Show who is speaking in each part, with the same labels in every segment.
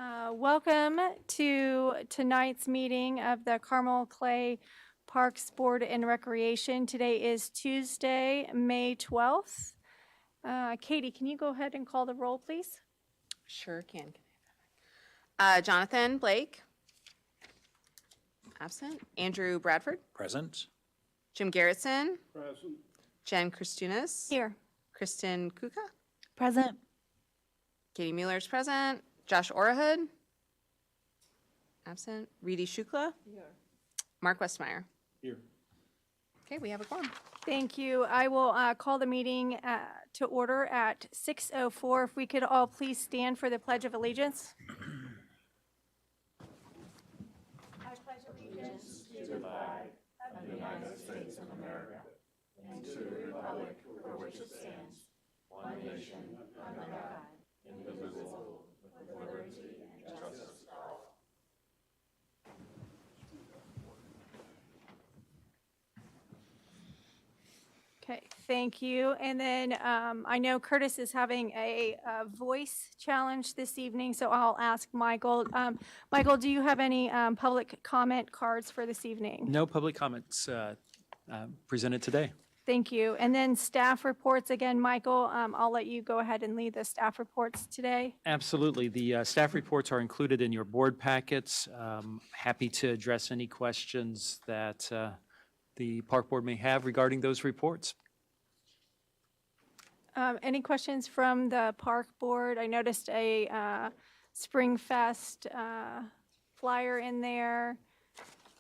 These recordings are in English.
Speaker 1: Welcome to tonight's meeting of the Carmel Clay Parks Board and Recreation. Today is Tuesday, May 12th. Katie, can you go ahead and call the roll, please?
Speaker 2: Sure can. Jonathan Blake. Absent. Andrew Bradford.
Speaker 3: Present.
Speaker 2: Jim Garrettson.
Speaker 4: Present.
Speaker 2: Jen Kristunas.
Speaker 1: Here.
Speaker 2: Kristen Kuka.
Speaker 1: Present.
Speaker 2: Katie Mueller's present. Josh Orahood. Absent. Reedy Shukla. Here. Mark Westmeyer.
Speaker 4: Here.
Speaker 2: Okay, we have a quorum.
Speaker 1: Thank you. I will call the meeting to order at 6:04. If we could all please stand for the Pledge of Allegiance. I pledge allegiance to the flag of the United States of America and to the republic for which it stands, one nation, under God, indivisible, with liberty and justice for all. Okay, thank you. And then I know Curtis is having a voice challenge this evening, so I'll ask Michael. Michael, do you have any public comment cards for this evening?
Speaker 3: No public comments presented today.
Speaker 1: Thank you. And then staff reports again, Michael. I'll let you go ahead and lead the staff reports today.
Speaker 3: Absolutely. The staff reports are included in your board packets. Happy to address any questions that the park board may have regarding those reports.
Speaker 1: Any questions from the park board? I noticed a Spring Fest flyer in there.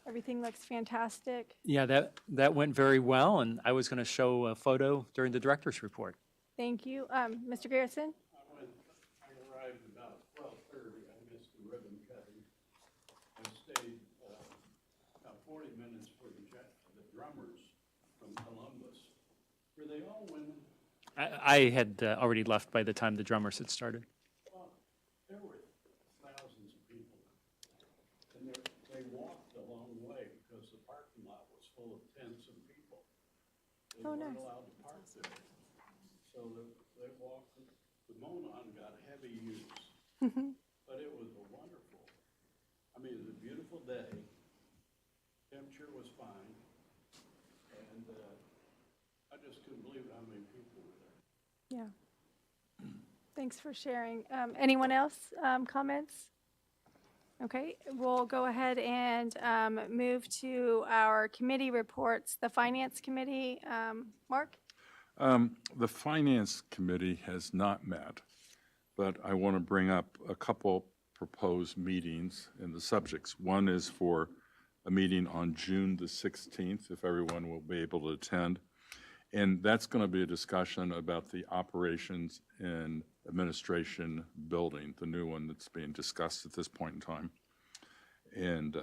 Speaker 1: Everything looks fantastic.
Speaker 3: Yeah, that went very well, and I was going to show a photo during the director's report.
Speaker 1: Thank you. Mr. Garrison?
Speaker 4: I arrived about 12:30. I missed the ribbon cutting. I stayed about 40 minutes for the drummers from Columbus. Were they all women?
Speaker 3: I had already left by the time the drummers had started.
Speaker 4: Well, there were thousands of people. And they walked a long way because the parking lot was full of tents and people. They weren't
Speaker 1: nice.
Speaker 4: allowed to park there. So they walked. The Monon got heavy use. But it was a wonderful, I mean, it was a beautiful day. Temperature was fine. And I just couldn't believe how many people were there.
Speaker 1: Yeah. Thanks for sharing. Anyone else comments? Okay, we'll go ahead and move to our committee reports. The Finance Committee, Mark?
Speaker 5: The Finance Committee has not met, but I want to bring up a couple proposed meetings and the subjects. One is for a meeting on June the 16th, if everyone will be able to attend. And that's going to be a discussion about the operations and administration building, the new one that's being discussed at this point in time. And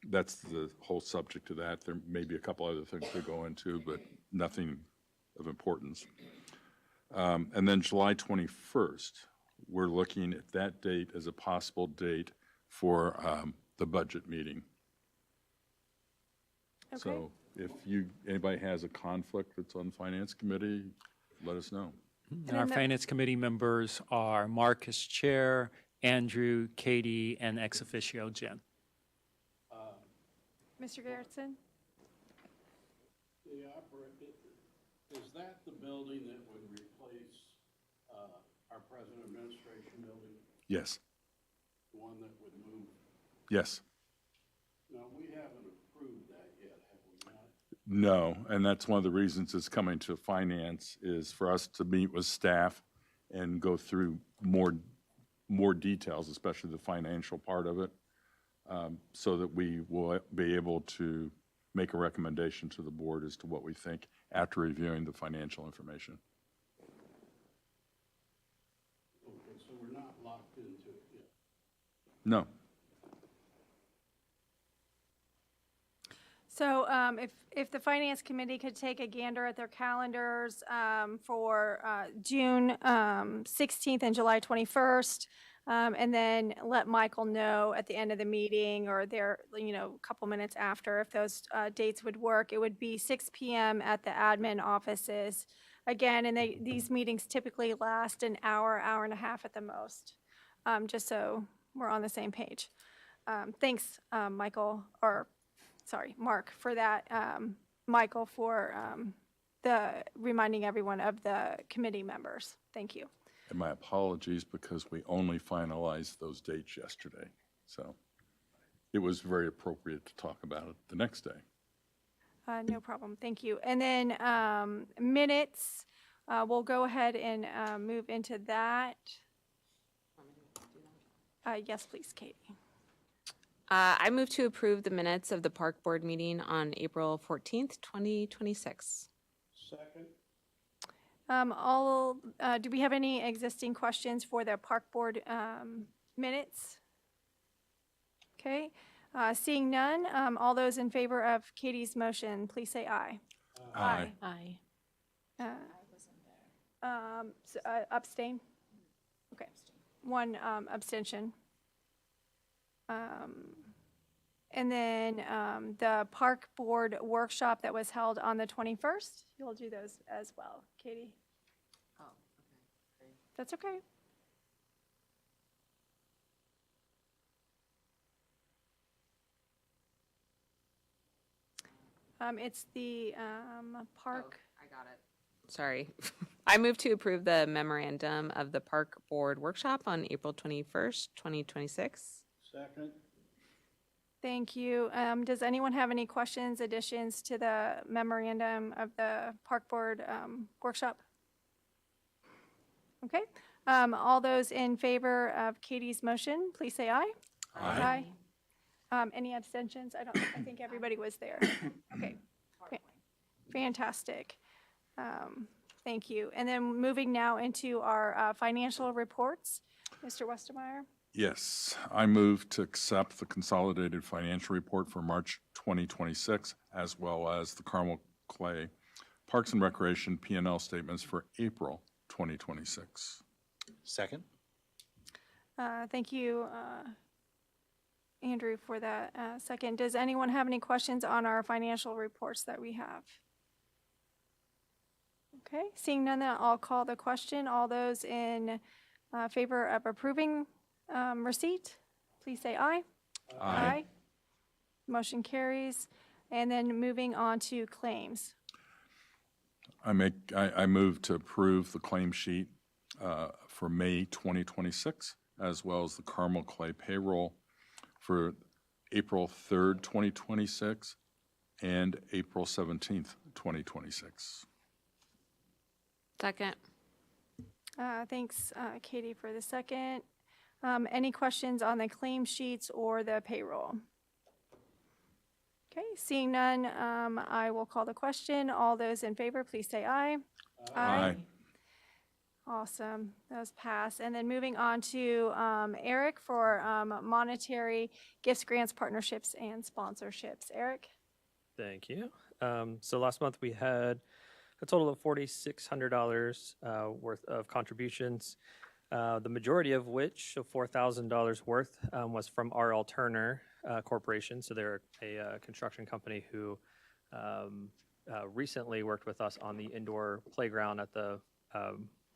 Speaker 5: that's the whole subject of that. There may be a couple other things to go into, but nothing of importance. And then July 21st, we're looking at that date as a possible date for the budget meeting.
Speaker 1: Okay.
Speaker 5: So if anybody has a conflict that's on the Finance Committee, let us know.
Speaker 3: And our Finance Committee members are Mark as chair, Andrew, Katie, and ex officio Jen.
Speaker 1: Mr. Garrison?
Speaker 4: Is that the building that would replace our present administration building?
Speaker 5: Yes,
Speaker 4: The one that would move?
Speaker 5: yes.
Speaker 4: No, we haven't approved that yet, have we not?
Speaker 5: No, and that's one of the reasons it's coming to Finance is for us to meet with staff and go through more details, especially the financial part of it, so that we will be able to make a recommendation to the board as to what we think after reviewing the financial information.
Speaker 4: Okay, so we're not locked into it yet.
Speaker 5: No.
Speaker 1: So if the Finance Committee could take a gander at their calendars for June 16th and July 21st, and then let Michael know at the end of the meeting or there, a couple minutes after if those dates would work. It would be 6 p.m. at the admin offices. Again, and these meetings typically last an hour, hour and a half at the most, just so we're on the same page. Thanks, Michael, or, sorry, Mark, for that. Michael, for the reminding everyone of the committee members. Thank you.
Speaker 5: And my apologies because we only finalized those dates yesterday. So it was very appropriate to talk about it the next day.
Speaker 1: No problem, thank you. And then minutes, we'll go ahead and move into that. Yes, please, Katie.
Speaker 2: I move to approve the minutes of the Park Board meeting on April 14th, 2026.
Speaker 4: Second?
Speaker 1: Do we have any existing questions for the Park Board minutes? Okay, seeing none, all those in favor of Katie's motion, please say aye.
Speaker 5: Aye.
Speaker 2: Aye.
Speaker 1: Abstain? Okay, one abstention. And then the Park Board workshop that was held on the 21st, you'll do those as well, Katie? Oh, okay. That's okay. It's the park.
Speaker 2: I got it. Sorry. I move to approve the memorandum of the Park Board workshop on April 21st, 2026.
Speaker 4: Second?
Speaker 1: Thank you. Does anyone have any questions, additions to the memorandum of the Park Board workshop? Okay. All those in favor of Katie's motion, please say aye.
Speaker 5: Aye.
Speaker 1: Any abstentions? I think everybody was there. Okay. Fantastic. Thank you. And then moving now into our financial reports. Mr. Westermeyer?
Speaker 5: Yes, I move to accept the consolidated financial report for March 2026, as well as the Carmel Clay Parks and Recreation P&L statements for April 2026.
Speaker 6: Second?
Speaker 1: Thank you, Andrew, for that second. Does anyone have any questions on our financial reports that we have? Okay, seeing none, then I'll call the question. All those in favor of approving receipt, please say aye.
Speaker 5: Aye.
Speaker 1: Motion carries. And then moving on to claims.
Speaker 5: I move to approve the claim sheet for May 2026, as well as the Carmel Clay payroll for April 3rd, 2026, and April 17th, 2026.
Speaker 2: Second.
Speaker 1: Thanks, Katie, for the second. Any questions on the claim sheets or the payroll? Okay, seeing none, I will call the question. All those in favor, please say aye.
Speaker 5: Aye.
Speaker 1: Awesome, those pass. And then moving on to Eric for monetary gifts, grants, partnerships, and sponsorships. Eric?
Speaker 7: Thank you. So last month we had a total of $4,600 worth of contributions, the majority of which, of $4,000 worth, was from R.L. Turner Corporation. So they're a construction company who recently worked with us on the indoor playground at the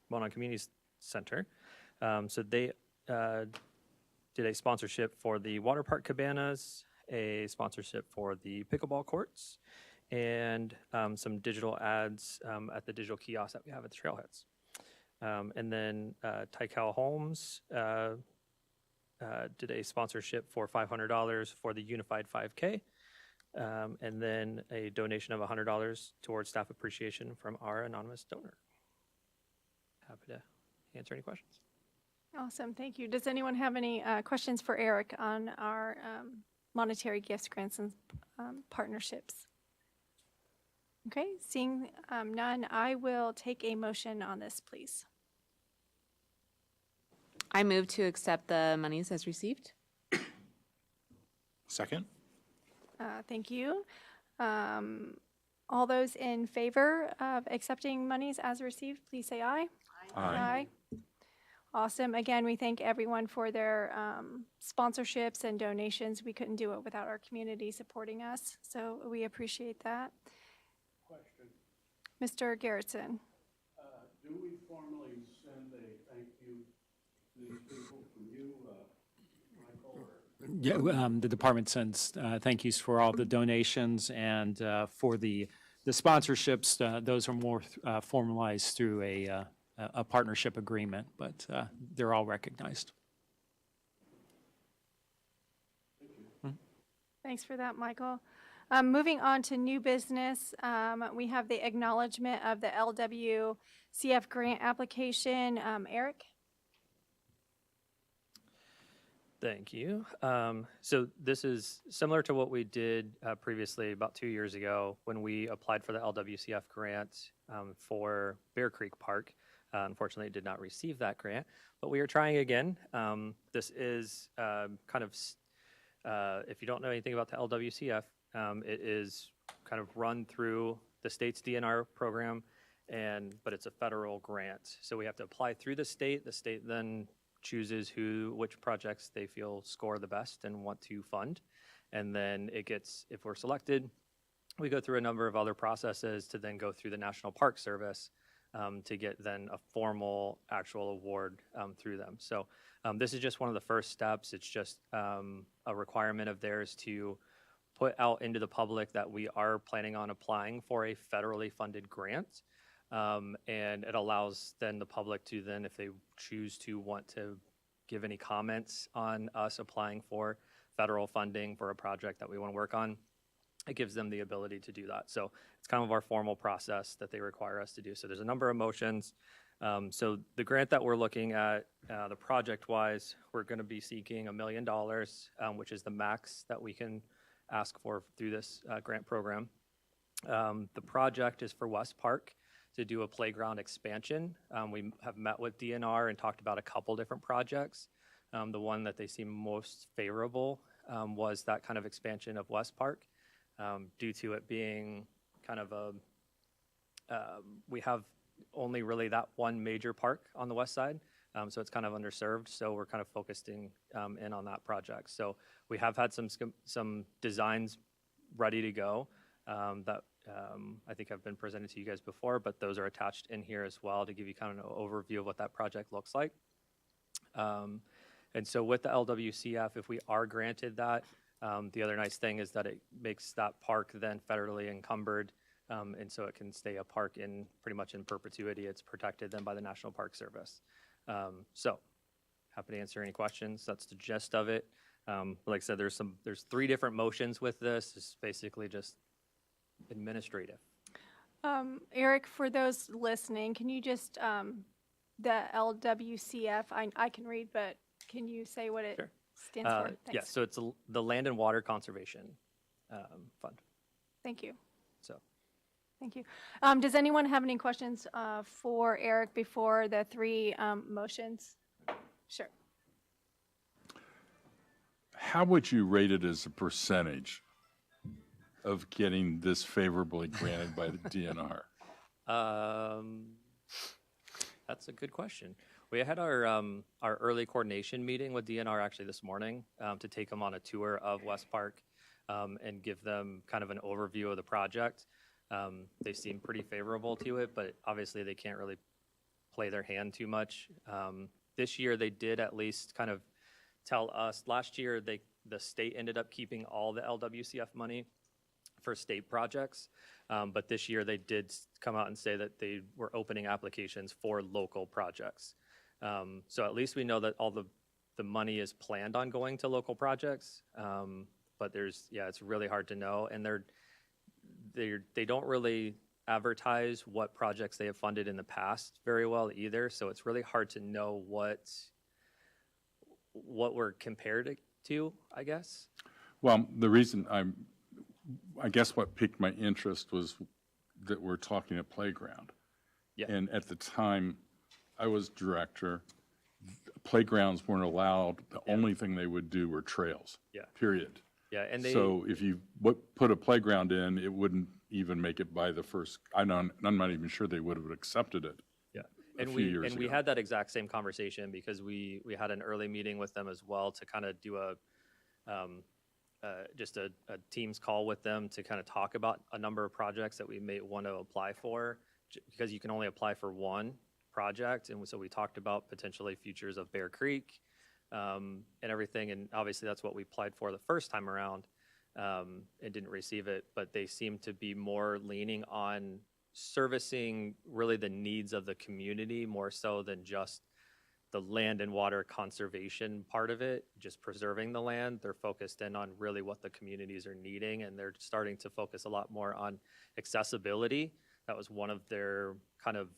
Speaker 7: Monon Community Center. So they did a sponsorship for the water park cabanas, a sponsorship for the pickleball courts, and some digital ads at the digital kiosks that we have at the trailheads. And then Tycal Homes did a sponsorship for $500 for the Unified 5K, and then a donation of $100 towards staff appreciation from our anonymous donor. Happy to answer any questions.
Speaker 1: Awesome, thank you. Does anyone have any questions for Eric on our monetary gifts, grants, and partnerships? Okay, seeing none, I will take a motion on this, please.
Speaker 2: I move to accept the monies as received.
Speaker 6: Second?
Speaker 1: Thank you. All those in favor of accepting monies as received, please say aye.
Speaker 5: Aye.
Speaker 1: Awesome. Again, we thank everyone for their sponsorships and donations. We couldn't do it without our community supporting us, so we appreciate that.
Speaker 4: Question.
Speaker 1: Mr. Garrettson.
Speaker 4: Do we formally send a thank you to these people from you
Speaker 3: Yeah, the department sends thank yous for all the donations and for the sponsorships. Those are more formalized through a partnership agreement, but they're all recognized.
Speaker 1: Thanks for that, Michael. Moving on to new business, we have the acknowledgement of the LWCF grant application. Eric?
Speaker 7: Thank you. So this is similar to what we did previously about 2 years ago when we applied for the LWCF grant for Bear Creek Park. Unfortunately, did not receive that grant, but we are trying again. This is if you don't know anything about the LWCF, it is kind of run through the state's DNR program, but it's a federal grant. So we have to apply through the state. The state then chooses which projects they feel score the best and want to fund. And then if we're selected, we go through a number of other processes to then go through the National Park Service to get then a formal actual award through them. So this is just one of the first steps. It's just a requirement of theirs to put out into the public that we are planning on applying for a federally funded grant. And it allows then the public to then, if they choose to want to give any comments on us applying for federal funding for a project that we want to work on, it gives them the ability to do that. So it's kind of our formal process that they require us to do. So there's a number of motions. So the grant that we're looking at, the project-wise, we're going to be seeking $1 million, which is the max that we can ask for through this grant program. The project is for West Park to do a playground expansion. We have met with DNR and talked about a couple different projects. The one that they seem most favorable was that kind of expansion of West Park, due to it being kind of we have only really that one major park on the west side, so it's kind of underserved. So we're kind of focusing in on that project. So we have had some designs ready to go that I think have been presented to you guys before, but those are attached in here as well to give you kind of an overview of what that project looks like. And so with the LWCF, if we are granted that, the other nice thing is that it makes that park then federally encumbered, and so it can stay a park pretty much in perpetuity. It's protected then by the National Park Service. So happy to answer any questions. That's the gist of it. Like I said, there's 3 different motions with this. It's basically just administrative.
Speaker 1: Eric, for those listening, can you just, the LWCF, I can read, but can you say what it
Speaker 7: Sure.
Speaker 1: stands for?
Speaker 7: Yeah,
Speaker 1: Thanks.
Speaker 7: so it's the Land and Water Conservation Fund.
Speaker 1: Thank you.
Speaker 7: So
Speaker 1: Thank you. Does anyone have any questions for Eric before the 3 motions? Sure.
Speaker 5: How would you rate it as a percentage of getting this favorably granted by the DNR?
Speaker 7: That's a good question. We had our early coordination meeting with DNR actually this morning to take them on a tour of West Park and give them kind of an overview of the project. They seem pretty favorable to it, but obviously they can't really play their hand too much. This year they did at least kind of tell us. Last year the state ended up keeping all the LWCF money for state projects, but this year they did come out and say that they were opening applications for local projects. So at least we know that all the money is planned on going to local projects, but it's really hard to know, and they don't really advertise what projects they have funded in the past very well either, so it's really hard to know what we're compared to, I guess.
Speaker 5: Well, the reason I guess what piqued my interest was that we're talking a playground.
Speaker 7: Yeah.
Speaker 5: And at the time I was director, playgrounds weren't allowed. The only thing they would do were trails.
Speaker 7: Yeah.
Speaker 5: Period.
Speaker 7: Yeah, and
Speaker 5: So if you put a playground in, it wouldn't even make it by the first, I'm not even sure they would have accepted it.
Speaker 7: Yeah,
Speaker 5: a
Speaker 7: and
Speaker 5: few years
Speaker 7: we
Speaker 5: ago.
Speaker 7: had that exact same conversation because we had an early meeting with them as well to kind of do just a Teams call with them to kind of talk about a number of projects that we may want to apply for, because you can only apply for one project. And so we talked about potentially futures of Bear Creek, and everything. And obviously, that's what we applied for the first time around and didn't receive it. But they seem to be more leaning on servicing really the needs of the community more so than just the land and water conservation part of it, just preserving the land. They're focused in on really what the communities are needing, and they're starting to focus a lot more on accessibility. That was one of their kind of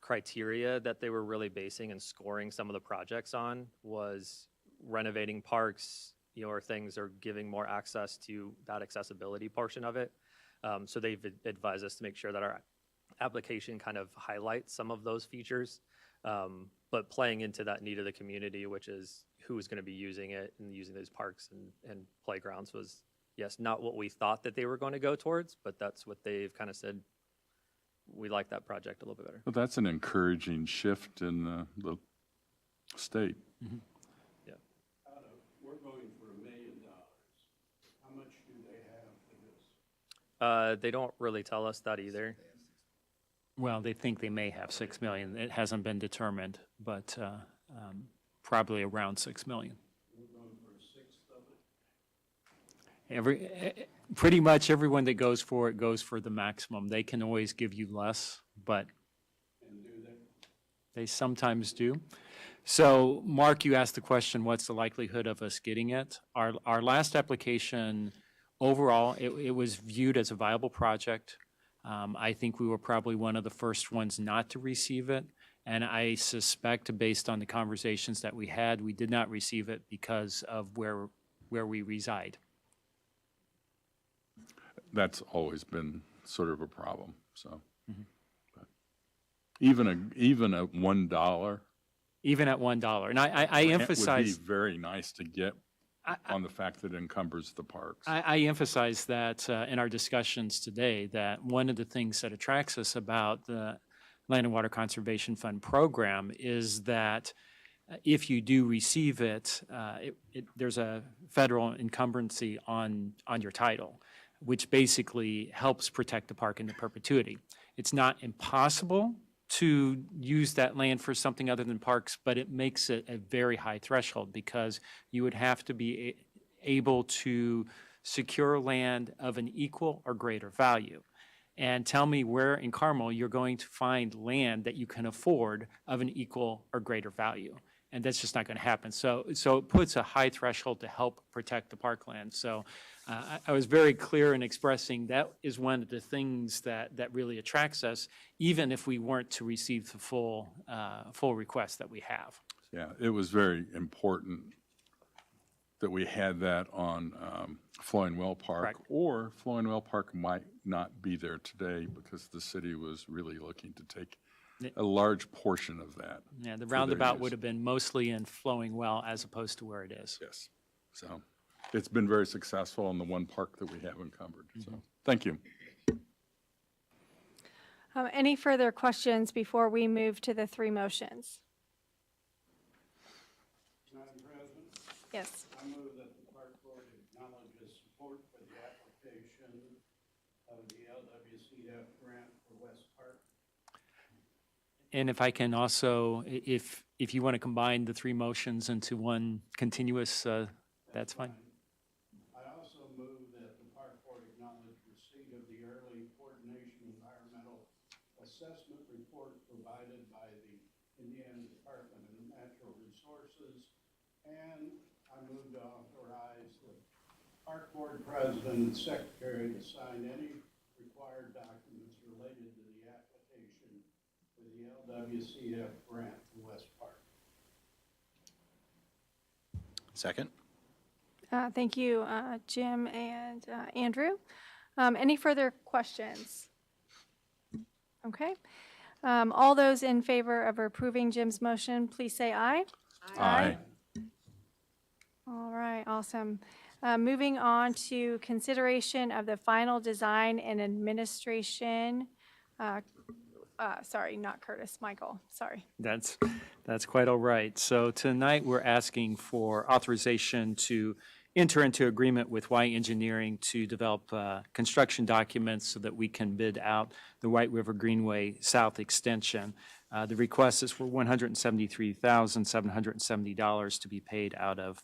Speaker 7: criteria that they were really basing and scoring some of the projects on, was renovating parks, or things, or giving more access to that accessibility portion of it. So they've advised us to make sure that our application kind of highlights some of those features, but playing into that need of the community, which is who's going to be using it and using those parks and playgrounds, was, yes, not what we thought that they were going to go towards, but that's what they've kind of said. We like that project a little bit better.
Speaker 5: But that's an encouraging shift in the state.
Speaker 4: We're going for $1 million. How much do they have for this?
Speaker 7: They don't really tell us that either.
Speaker 3: Well, they think they may have 6 million. It hasn't been determined, but probably around 6 million.
Speaker 4: We're going for a sixth of it?
Speaker 3: Pretty much everyone that goes for it goes for the maximum. They can always give you less, but
Speaker 4: And do they?
Speaker 3: they sometimes do. So, Mark, you asked the question, what's the likelihood of us getting it? Our last application, overall, it was viewed as a viable project. I think we were probably one of the first ones not to receive it. And I suspect, based on the conversations that we had, we did not receive it because of where we reside.
Speaker 5: That's always been sort of a problem, so. But even a $1.
Speaker 3: Even at $1. And I emphasize.
Speaker 5: Would be very nice to get on the fact that it encumbers the parks.
Speaker 3: I emphasize that in our discussions today, that one of the things that attracts us about the Land and Water Conservation Fund program is that if you do receive it, there's a federal encumbrancy on your title, which basically helps protect the park into perpetuity. It's not impossible to use that land for something other than parks, but it makes it a very high threshold because you would have to be able to secure land of an equal or greater value. And tell me where in Carmel you're going to find land that you can afford of an equal or greater value. And that's just not going to happen. So it puts a high threshold to help protect the parkland. So I was very clear in expressing that is one of the things that really attracts us, even if we weren't to receive the full request that we have.
Speaker 5: Yeah, it was very important that we had that on Flowing Well Park.
Speaker 3: Correct.
Speaker 5: Or Flowing Well Park might not be there today because the city was really looking to take a large portion of that.
Speaker 3: Yeah, the
Speaker 5: for their
Speaker 3: roundabout
Speaker 5: use.
Speaker 3: would have been mostly in Flowing Well as opposed to where it is.
Speaker 5: Yes, so it's been very successful in the one park that we have encumbered, so, thank you.
Speaker 1: Any further questions before we move to the three motions?
Speaker 4: Madam President,
Speaker 1: Yes.
Speaker 4: I move that the park board acknowledges support for the application of the LWCF grant for West Park.
Speaker 3: And if I can also, if you want to combine the three motions into one continuous, that's fine.
Speaker 4: I also move that the park board acknowledge receipt of the early coordination environmental assessment report provided by the Indiana Department of Natural Resources. And I move to authorize the park board president and secretary to sign any required documents related to the application for the LWCF grant for West Park.
Speaker 6: Second?
Speaker 1: Thank you, Jim and Andrew. Any further questions? Okay. All those in favor of approving Jim's motion, please say aye.
Speaker 5: Aye.
Speaker 1: All right, awesome. Moving on to consideration of the final design and administration. Sorry, not Curtis, Michael, sorry.
Speaker 3: That's quite all right. So tonight, we're asking for authorization to enter into agreement with Y Engineering to develop construction documents so that we can bid out the White River Greenway South Extension. The request is for $173,770 to be paid out of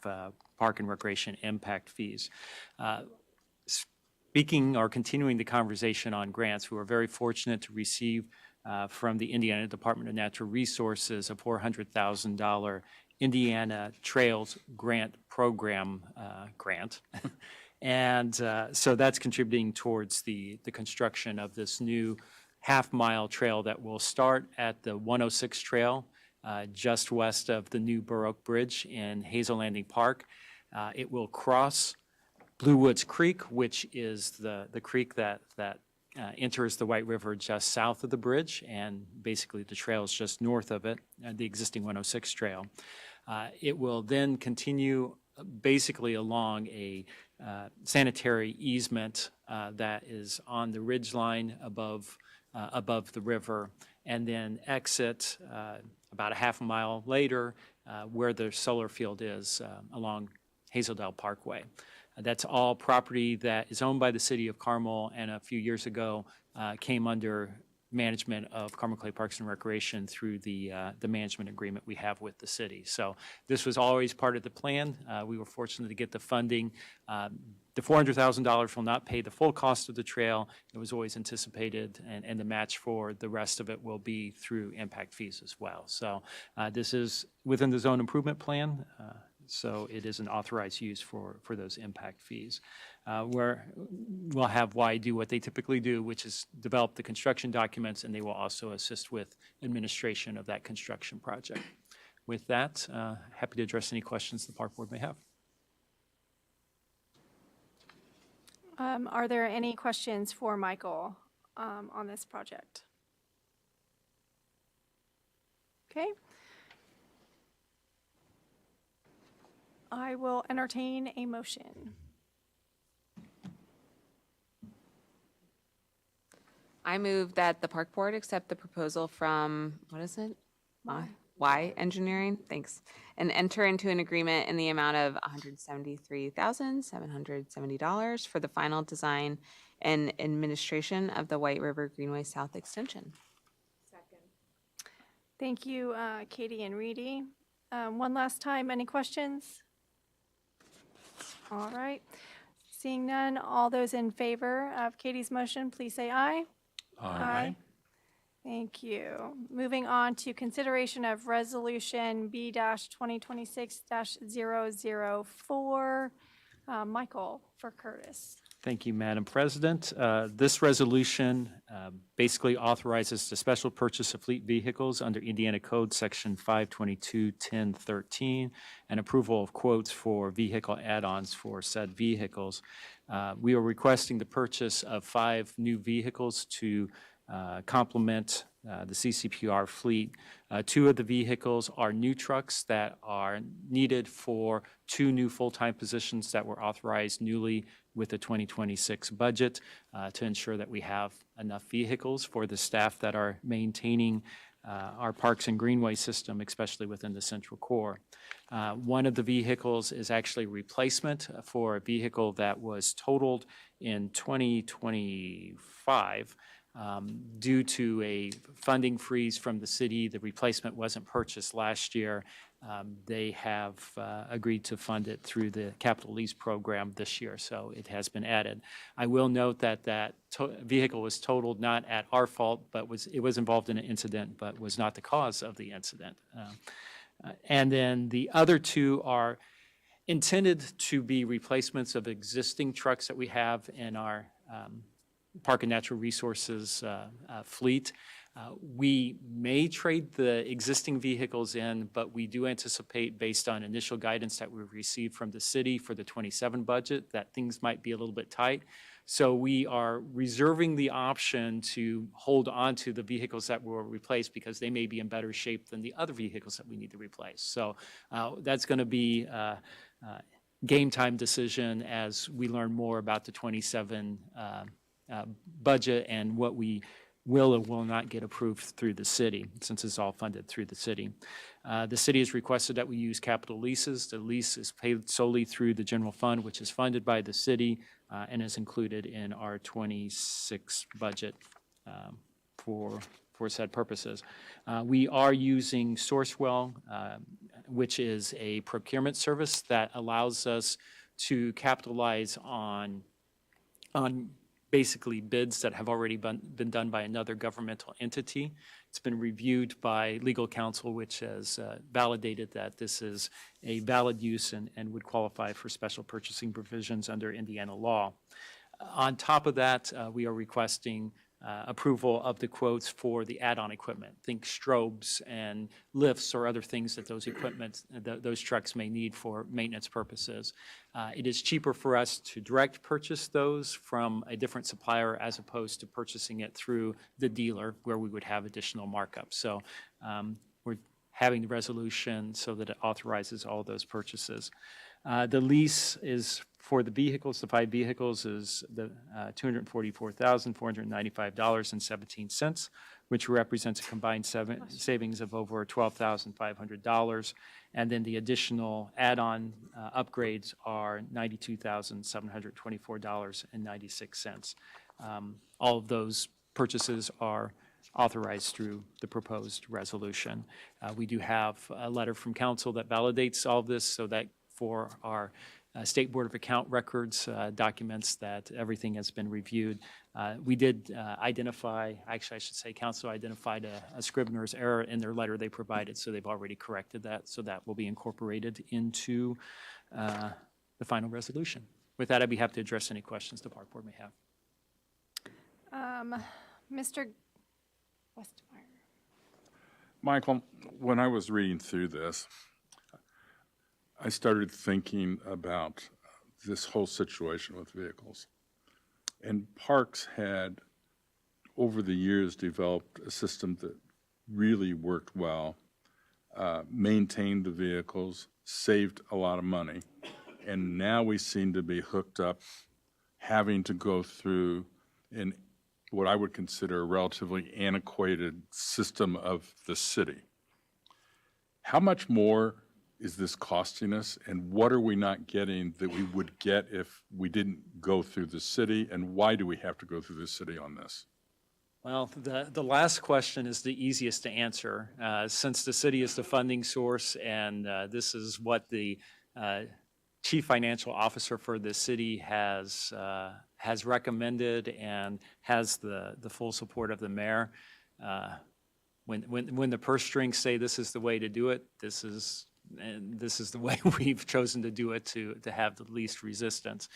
Speaker 3: Park and Recreation impact fees. Speaking or continuing the conversation on grants, we were very fortunate to receive from the Indiana Department of Natural Resources a $400,000 Indiana Trails Grant Program grant. And so that's contributing towards the construction of this new half-mile trail that will start at the 106 Trail just west of the new Baroque Bridge in Hazel Landing Park. It will cross Blue Woods Creek, which is the creek that enters the White River just south of the bridge, and basically the trail is just north of it, the existing 106 Trail. It will then continue basically along a sanitary easement that is on the ridge line above the river, and then exit about a half a mile later where the solar field is along Hazeldale Parkway. That's all property that is owned by the city of Carmel, and a few years ago came under management of Carmel Clay Parks and Recreation through the management agreement we have with the city. So this was always part of the plan. We were fortunate to get the funding. The $400,000 will not pay the full cost of the trail. It was always anticipated, and the match for the rest of it will be through impact fees as well. So this is within the zone improvement plan. So it is an authorized use for those impact fees. Where we'll have Y do what they typically do, which is develop the construction documents, and they will also assist with administration of that construction project. With that, happy to address any questions the Park Board may have.
Speaker 1: Are there any questions for Michael on this project? Okay. I will entertain a motion.
Speaker 2: I move that the Park Board accept the proposal from, what is it? Y Engineering, thanks, and enter into an agreement in the amount of $173,770 for the final design and administration of the White River Greenway South Extension.
Speaker 1: Thank you, Katie and Reedy. One last time, any questions? All right. Seeing none, all those in favor of Katie's motion, please say aye. Aye. Thank you. Moving on to consideration of resolution B-2026-004. Michael for Curtis.
Speaker 3: Thank you, Madam President. This resolution basically authorizes the special purchase of fleet vehicles under Indiana Code Section 522-1013 and approval of quotes for vehicle add-ons for said vehicles. We are requesting the purchase of 5 new vehicles to complement the CCPR fleet. 2 of the vehicles are new trucks that are needed for 2 new full-time positions that were authorized newly with the 2026 budget to ensure that we have enough vehicles for the staff that are maintaining our parks and greenway system, especially within the central core. One of the vehicles is actually replacement for a vehicle that was totaled in 2025. Due to a funding freeze from the city, the replacement wasn't purchased last year. They have agreed to fund it through the capital lease program this year, so it has been added. I will note that vehicle was totaled not at our fault, but it was involved in an incident, but was not the cause of the incident. And then the other 2 are intended to be replacements of existing trucks that we have in our Park and Natural Resources fleet. We may trade the existing vehicles in, but we do anticipate, based on initial guidance that we've received from the city for the 27 budget, that things might be a little bit tight. So we are reserving the option to hold on to the vehicles that were replaced because they may be in better shape than the other vehicles that we need to replace. So that's going to be game time decision as we learn more about the 27 budget and what we will or will not get approved through the city, since it's all funded through the city. The city has requested that we use capital leases. The lease is paid solely through the general fund, which is funded by the city and is included in our 26 budget for said purposes. We are using Sourcewell, which is a procurement service that allows us to capitalize on basically bids that have already been done by another governmental entity. It's been reviewed by legal counsel, which has validated that this is a valid use and would qualify for special purchasing provisions under Indiana law. On top of that, we are requesting approval of the quotes for the add-on equipment. Think strobes and lifts or other things that those trucks may need for maintenance purposes. It is cheaper for us to direct purchase those from a different supplier as opposed to purchasing it through the dealer where we would have additional markups. So we're having the resolution so that it authorizes all those purchases. The lease is for the vehicles, the 5 vehicles, is the $244,495.17, which represents a combined savings of over $12,500. And then the additional add-on upgrades are $92,724.96. All of those purchases are authorized through the proposed resolution. We do have a letter from council that validates all of this, so that for our State Board of Account records documents that everything has been reviewed. We did identify, actually I should say council identified a Scrivener's error in their letter they provided, so they've already corrected that, so that will be incorporated into the final resolution. With that, I'd be happy to address any questions the Park Board may have.
Speaker 1: Mr. Westmeyer.
Speaker 5: Michael, when I was reading through this, I started thinking about this whole situation with vehicles. And Parks had, over the years, developed a system that really worked well, maintained the vehicles, saved a lot of money. And now we seem to be hooked up, having to go through in what I would consider a relatively antiquated system of the city. How much more is this costing us, and what are we not getting that we would get if we didn't go through the city, and why do we have to go through the city on this?
Speaker 3: Well, the last question is the easiest to answer. Since the city is the funding source, and this is what the chief financial officer for the city has recommended and has the full support of the mayor. When the purse strings say this is the way to do it, this is the way we've chosen to do it to have the least resistance.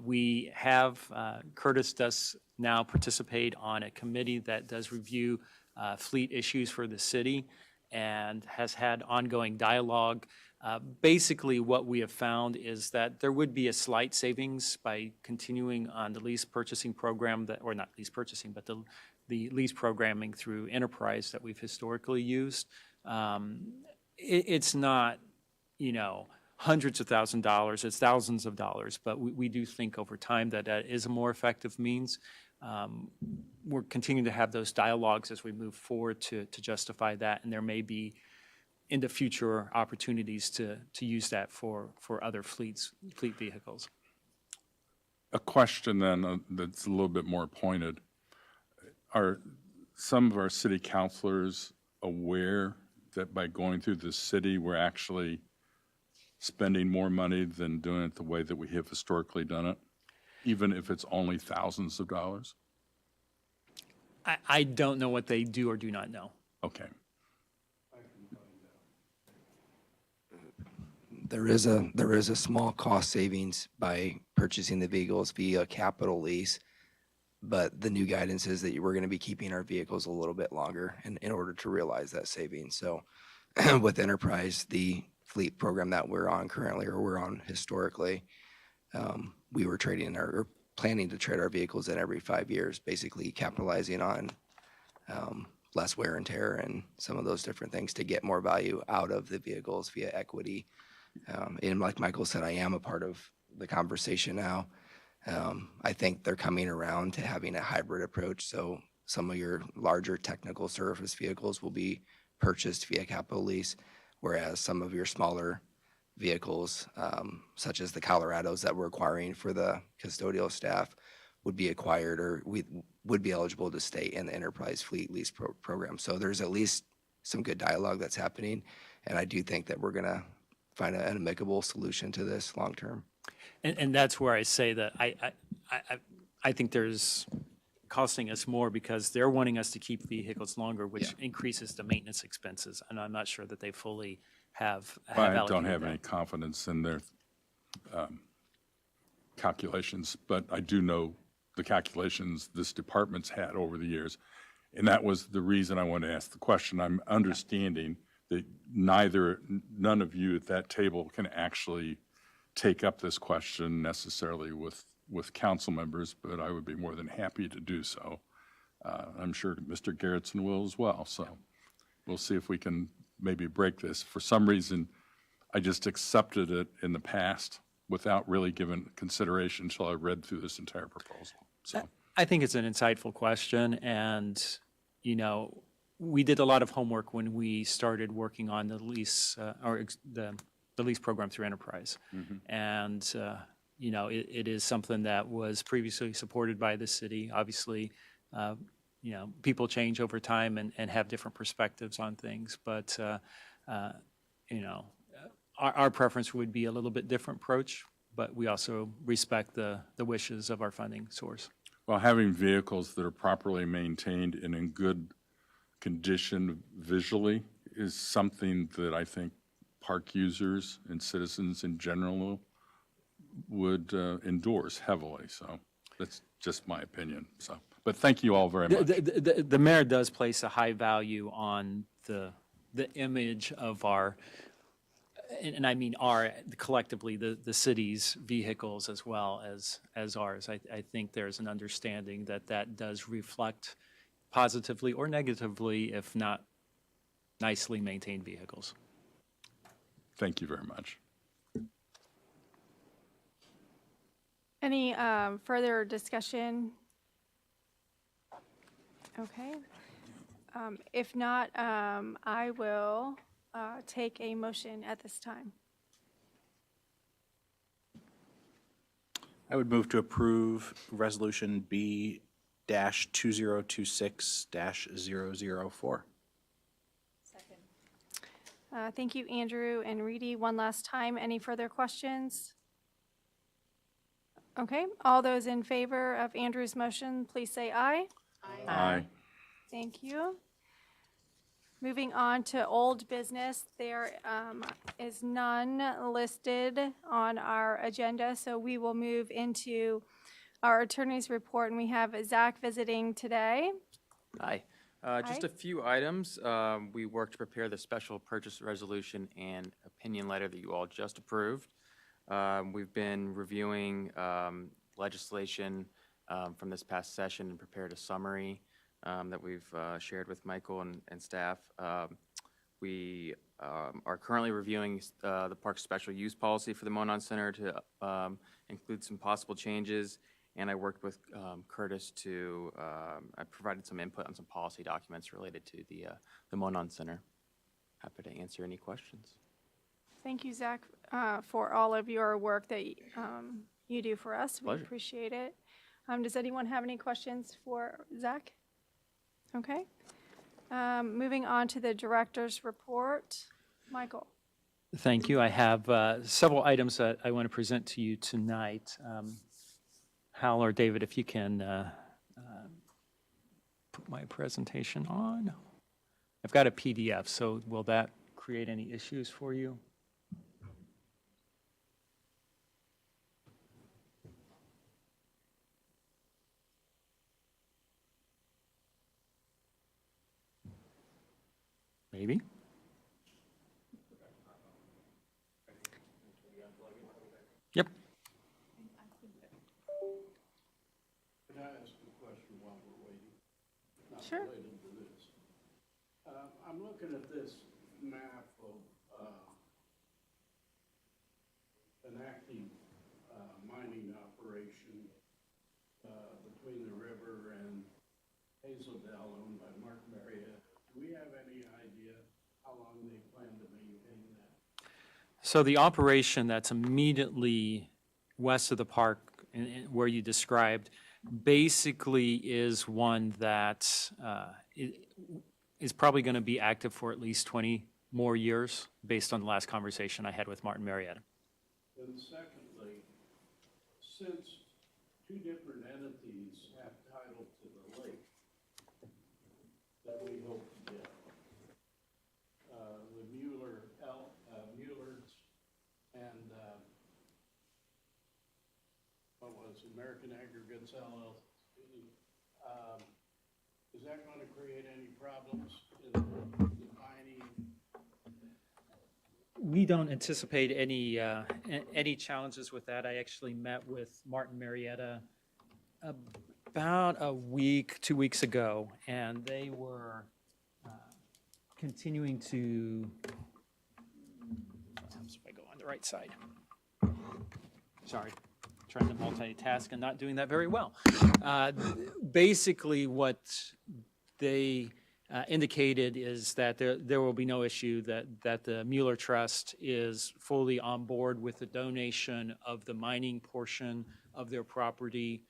Speaker 3: We have, Curtis does now participate on a committee that does review fleet issues for the city and has had ongoing dialogue. Basically, what we have found is that there would be a slight savings by continuing on the lease purchasing program that, or not lease purchasing, but the lease programming through Enterprise that we've historically used. It's not, hundreds of thousands of dollars, it's thousands of dollars, but we do think over time that that is a more effective means. We're continuing to have those dialogues as we move forward to justify that, and there may be in the future opportunities to use that for other fleet vehicles.
Speaker 5: A question then that's a little bit more pointed. Are some of our city councilors aware that by going through the city, we're actually spending more money than doing it the way that we have historically done it, even if it's only thousands of dollars?
Speaker 3: I don't know what they do or do not know.
Speaker 5: Okay.
Speaker 6: There is a small cost savings by purchasing the vehicles via capital lease, but the new guidance is that we're going to be keeping our vehicles a little bit longer in order to realize that savings. So with Enterprise, the fleet program that we're on currently, or we're on historically, we were planning to trade our vehicles in every 5 years, basically capitalizing on less wear and tear and some of those different things to get more value out of the vehicles via equity. And like Michael said, I am a part of the conversation now. I think they're coming around to having a hybrid approach. So some of your larger technical service vehicles will be purchased via capital lease, whereas some of your smaller vehicles, such as the Colorados that we're acquiring for the custodial staff, would be acquired, or would be eligible to stay in the enterprise fleet lease program. So there's at least some good dialogue that's happening. And I do think that we're going to find an amicable solution to this long term.
Speaker 3: And that's where I say that I think there's costing us more because they're wanting us to keep vehicles longer, which increases the maintenance expenses. And I'm not sure that they fully have
Speaker 5: I don't
Speaker 3: allocated
Speaker 5: have
Speaker 3: that.
Speaker 5: any confidence in their calculations, but I do know the calculations this department's had over the years. And that was the reason I wanted to ask the question. I'm understanding that none of you at that table can actually take up this question necessarily with council members, but I would be more than happy to do so. I'm sure Mr. Garrettson will as well. So we'll see if we can maybe break this. For some reason, I just accepted it in the past without really giving consideration until I read through this entire proposal. So
Speaker 3: I think it's an insightful question, and, we did a lot of homework when we started working on the lease, the lease program through Enterprise. And, it is something that was previously supported by the city. Obviously, people change over time and have different perspectives on things, but, our preference would be a little bit different approach, but we also respect the wishes of our funding source.
Speaker 5: well, having vehicles that are properly maintained and in good condition visually is something that I think park users and citizens in general would endorse heavily. So that's just my opinion. So, but thank you all very much.
Speaker 3: The mayor does place a high value on the image of our, and I mean our, collectively, the city's vehicles as well as ours. I think there's an understanding that does reflect positively or negatively, if not nicely maintained vehicles.
Speaker 5: Thank you very much.
Speaker 1: Any further discussion? Okay. If not, I will take a motion at this time.
Speaker 8: I would move to approve Resolution B-2026-004.
Speaker 1: Thank you, Andrew and Reedy. One last time, any further questions? Okay, all those in favor of Andrew's motion, please say aye.
Speaker 5: Aye.
Speaker 1: Thank you. Moving on to old business, there is none listed on our agenda, so we will move into our attorney's report, and we have Zach visiting today.
Speaker 9: Hi. Just
Speaker 1: Hi.
Speaker 9: a few items. We worked to prepare the special purchase resolution and opinion letter that you all just approved. We've been reviewing legislation from this past session and prepared a summary that we've shared with Michael and staff. We are currently reviewing the park special use policy for the Monon Center to include some possible changes. And I worked with Curtis to, I provided some input on some policy documents related to the Monon Center. Happy to answer any questions.
Speaker 1: Thank you, Zach, for all of your work that you do for us. We
Speaker 9: Pleasure.
Speaker 1: appreciate it. Does anyone have any questions for Zach? Okay. Moving on to the director's report. Michael.
Speaker 3: Thank you. I have several items that I want to present to you tonight. Hal or David, if you can put my presentation on. I've got a PDF, so will that create any issues for you? Maybe. Yep.
Speaker 4: Can I ask a question while we're waiting? Not
Speaker 1: Sure.
Speaker 4: related to this. I'm looking at this map of an active mining operation between the river and Hazeldale owned by Mark Marriott. Do we have any idea how long they plan to maintain that?
Speaker 3: So the operation that's immediately west of the park, where you described, basically is one that is probably going to be active for at least 20 more years, based on the last conversation I had with Martin Marietta.
Speaker 4: And secondly, since two different entities have title to the lake that we hope to get, the Mueller's and, what was it, American Aggregates LLC, is that going to create any problems in defining?
Speaker 3: We don't anticipate any challenges with that. I actually met with Martin Marietta about a week, 2 weeks ago, and they were continuing to, sometimes if I go on the right side. Sorry, trying to multitask and not doing that very well. Basically, what they indicated is that there will be no issue, that the Mueller Trust is fully on board with the donation of the mining portion of their property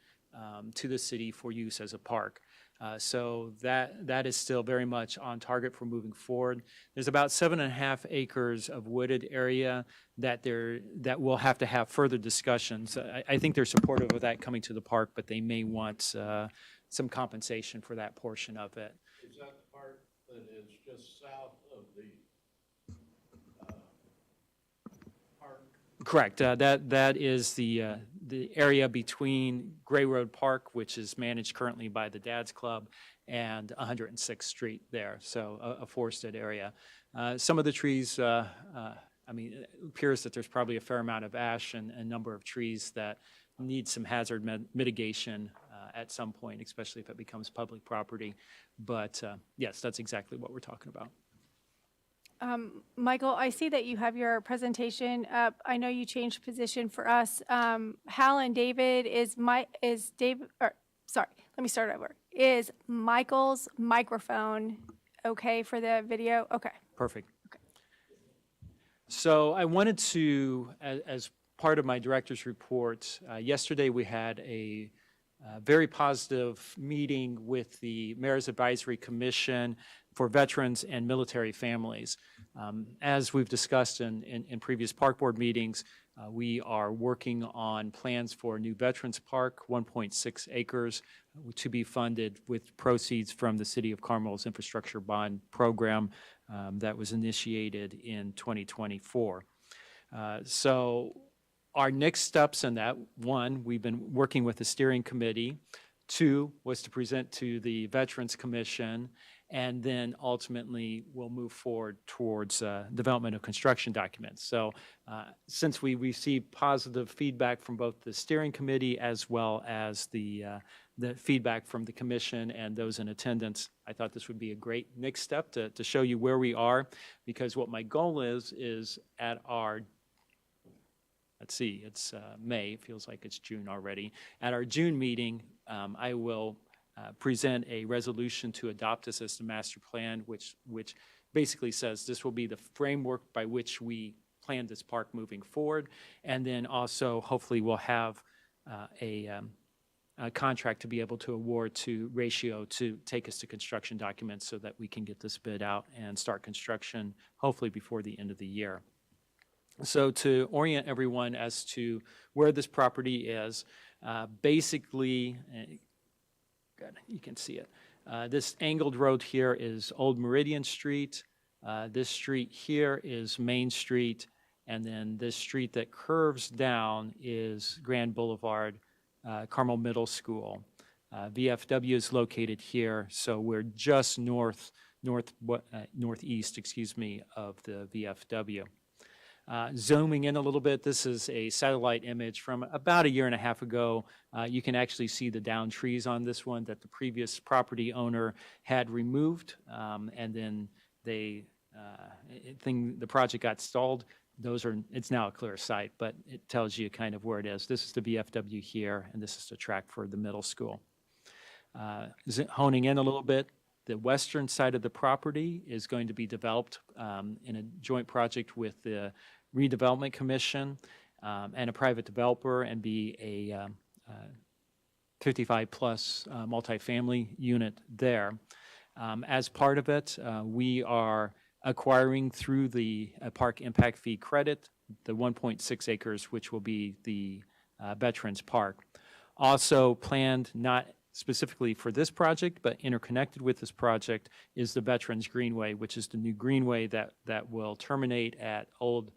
Speaker 3: to the city for use as a park. So that is still very much on target for moving forward. There's about 7.5 acres of wooded area that will have to have further discussions. I think they're supportive of that coming to the park, but they may want some compensation for that portion of it.
Speaker 4: Is that the part that is just south of the park?
Speaker 3: Correct. That is the area between Gray Road Park, which is managed currently by the Dad's Club, and 106th Street there, so a forested area. Some of the trees, I mean, it appears that there's probably a fair amount of ash and a number of trees that need some hazard mitigation at some point, especially if it becomes public property. But yes, that's exactly what we're talking about.
Speaker 1: Michael, I see that you have your presentation up. I know you changed position for us. Hal and David, is Michael's microphone okay for the video? Okay.
Speaker 3: Perfect. So I wanted to, as part of my director's report, yesterday we had a very positive meeting with the Mayor's Advisory Commission for Veterans and Military Families. As we've discussed in previous park board meetings, we are working on plans for a new Veterans Park, 1.6 acres, to be funded with proceeds from the City of Carmel's Infrastructure Bond Program that was initiated in 2024. So our next steps in that, one, we've been working with the steering committee. Two, was to present to the Veterans Commission, and then ultimately we'll move forward towards development of construction documents. So since we received positive feedback from both the steering committee as well as the feedback from the commission and those in attendance, I thought this would be a great next step to show you where we are, because what my goal is at our, let's see, it's May, it feels like it's June already. At our June meeting, I will present a resolution to adopt this as the master plan, which basically says this will be the framework by which we plan this park moving forward. And then also, hopefully, we'll have a contract to be able to award to Ratio to take us to construction documents so that we can get this bid out and start construction, hopefully before the end of the year. So to orient everyone as to where this property is, basically, good, you can see it. This angled road here is Old Meridian Street. This street here is Main Street. And then this street that curves down is Grand Boulevard, Carmel Middle School. VFW is located here, so we're just northeast, excuse me, of the VFW. Zooming in a little bit, this is a satellite image from about 1.5 years ago. You can actually see the downed trees on this one that the previous property owner had removed, and then the project got stalled. It's now a clear site, but it tells you kind of where it is. This is the VFW here, and this is the track for the middle school. Honing in a little bit, the western side of the property is going to be developed in a joint project with the Redevelopment Commission and a private developer, and be a 55-plus multifamily unit there. As part of it, we are acquiring through the Park Impact Fee credit, the 1.6 acres, which will be the Veterans Park. Also planned, not specifically for this project, but interconnected with this project, is the Veterans Greenway, which is the new greenway that will terminate at Old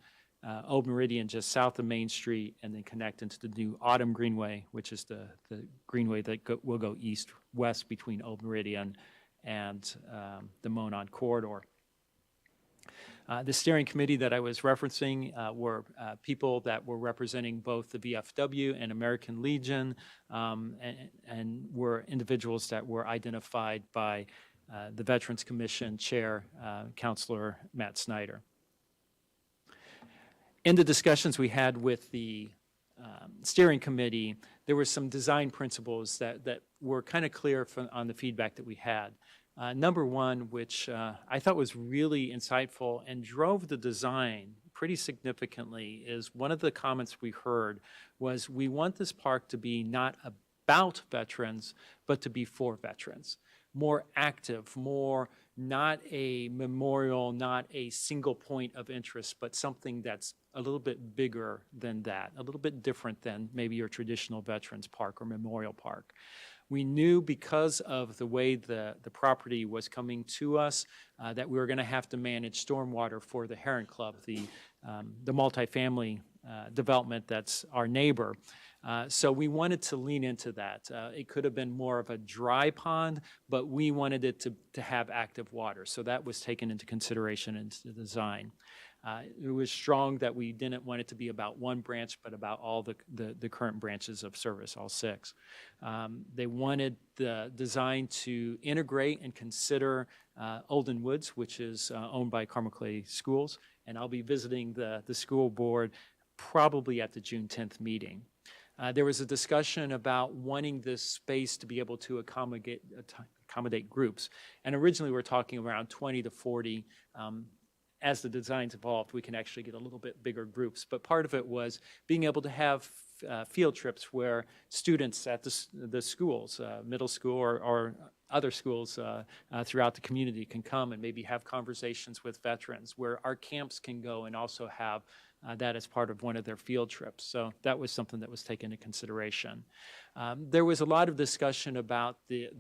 Speaker 3: Meridian just south of Main Street and then connect into the new Autumn Greenway, which is the greenway that will go east-west between Old Meridian and the Monon corridor. The steering committee that I was referencing were people that were representing both the VFW and American Legion, and were individuals that were identified by the Veterans Commission Chair, Counselor Matt Snyder. In the discussions we had with the steering committee, there were some design principles that were kind of clear on the feedback that we had. Number one, which I thought was really insightful and drove the design pretty significantly, is one of the comments we heard was, we want this park to be not about veterans, but to be for veterans. More active, more not a memorial, not a single point of interest, but something that's a little bit bigger than that, a little bit different than maybe your traditional Veterans Park or Memorial Park. We knew because of the way the property was coming to us that we were going to have to manage stormwater for the Heron Club, the multifamily development that's our neighbor. So we wanted to lean into that. It could have been more of a dry pond, but we wanted it to have active water. So that was taken into consideration into the design. It was strong that we didn't want it to be about one branch, but about all the current branches of service, all 6. They wanted the design to integrate and consider Olden Woods, which is owned by Carmel Clay Schools, and I'll be visiting the school board probably at the June 10th meeting. There was a discussion about wanting this space to be able to accommodate groups, and originally we were talking around 20 to 40. As the designs evolved, we can actually get a little bit bigger groups. But part of it was being able to have field trips where students at the schools, middle school or other schools throughout the community can come and maybe have conversations with veterans, where our camps can go and also have that as part of one of their field trips. So that was something that was taken into consideration. There was a lot of discussion about the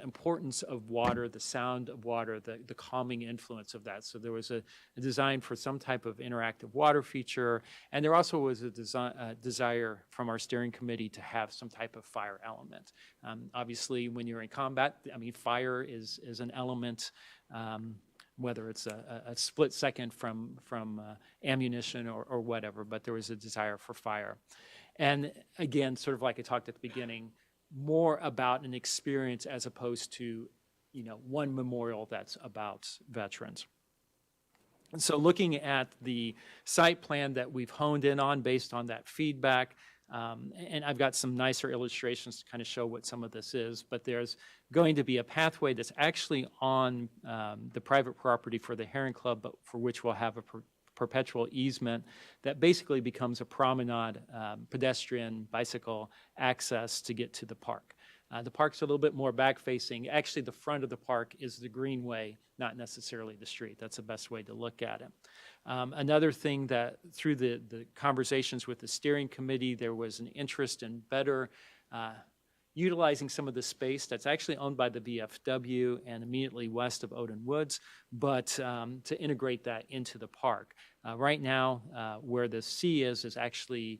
Speaker 3: importance of water, the sound of water, the calming influence of that. So there was a design for some type of interactive water feature, and there also was a desire from our steering committee to have some type of fire element. Obviously, when you're in combat, I mean, fire is an element, whether it's a split second from ammunition or whatever, but there was a desire for fire. And again, sort of like I talked at the beginning, more about an experience as opposed to, one memorial that's about veterans. And so looking at the site plan that we've honed in on based on that feedback, and I've got some nicer illustrations to kind of show what some of this is, but there's going to be a pathway that's actually on the private property for the Heron Club, but for which we'll have a perpetual easement that basically becomes a promenade, pedestrian, bicycle access to get to the park. The park's a little bit more back-facing. Actually, the front of the park is the greenway, not necessarily the street. That's the best way to look at it. Another thing that through the conversations with the steering committee, there was an interest in better utilizing some of the space that's actually owned by the VFW and immediately west of Olden Woods, but to integrate that into the park. Right now, where the C is actually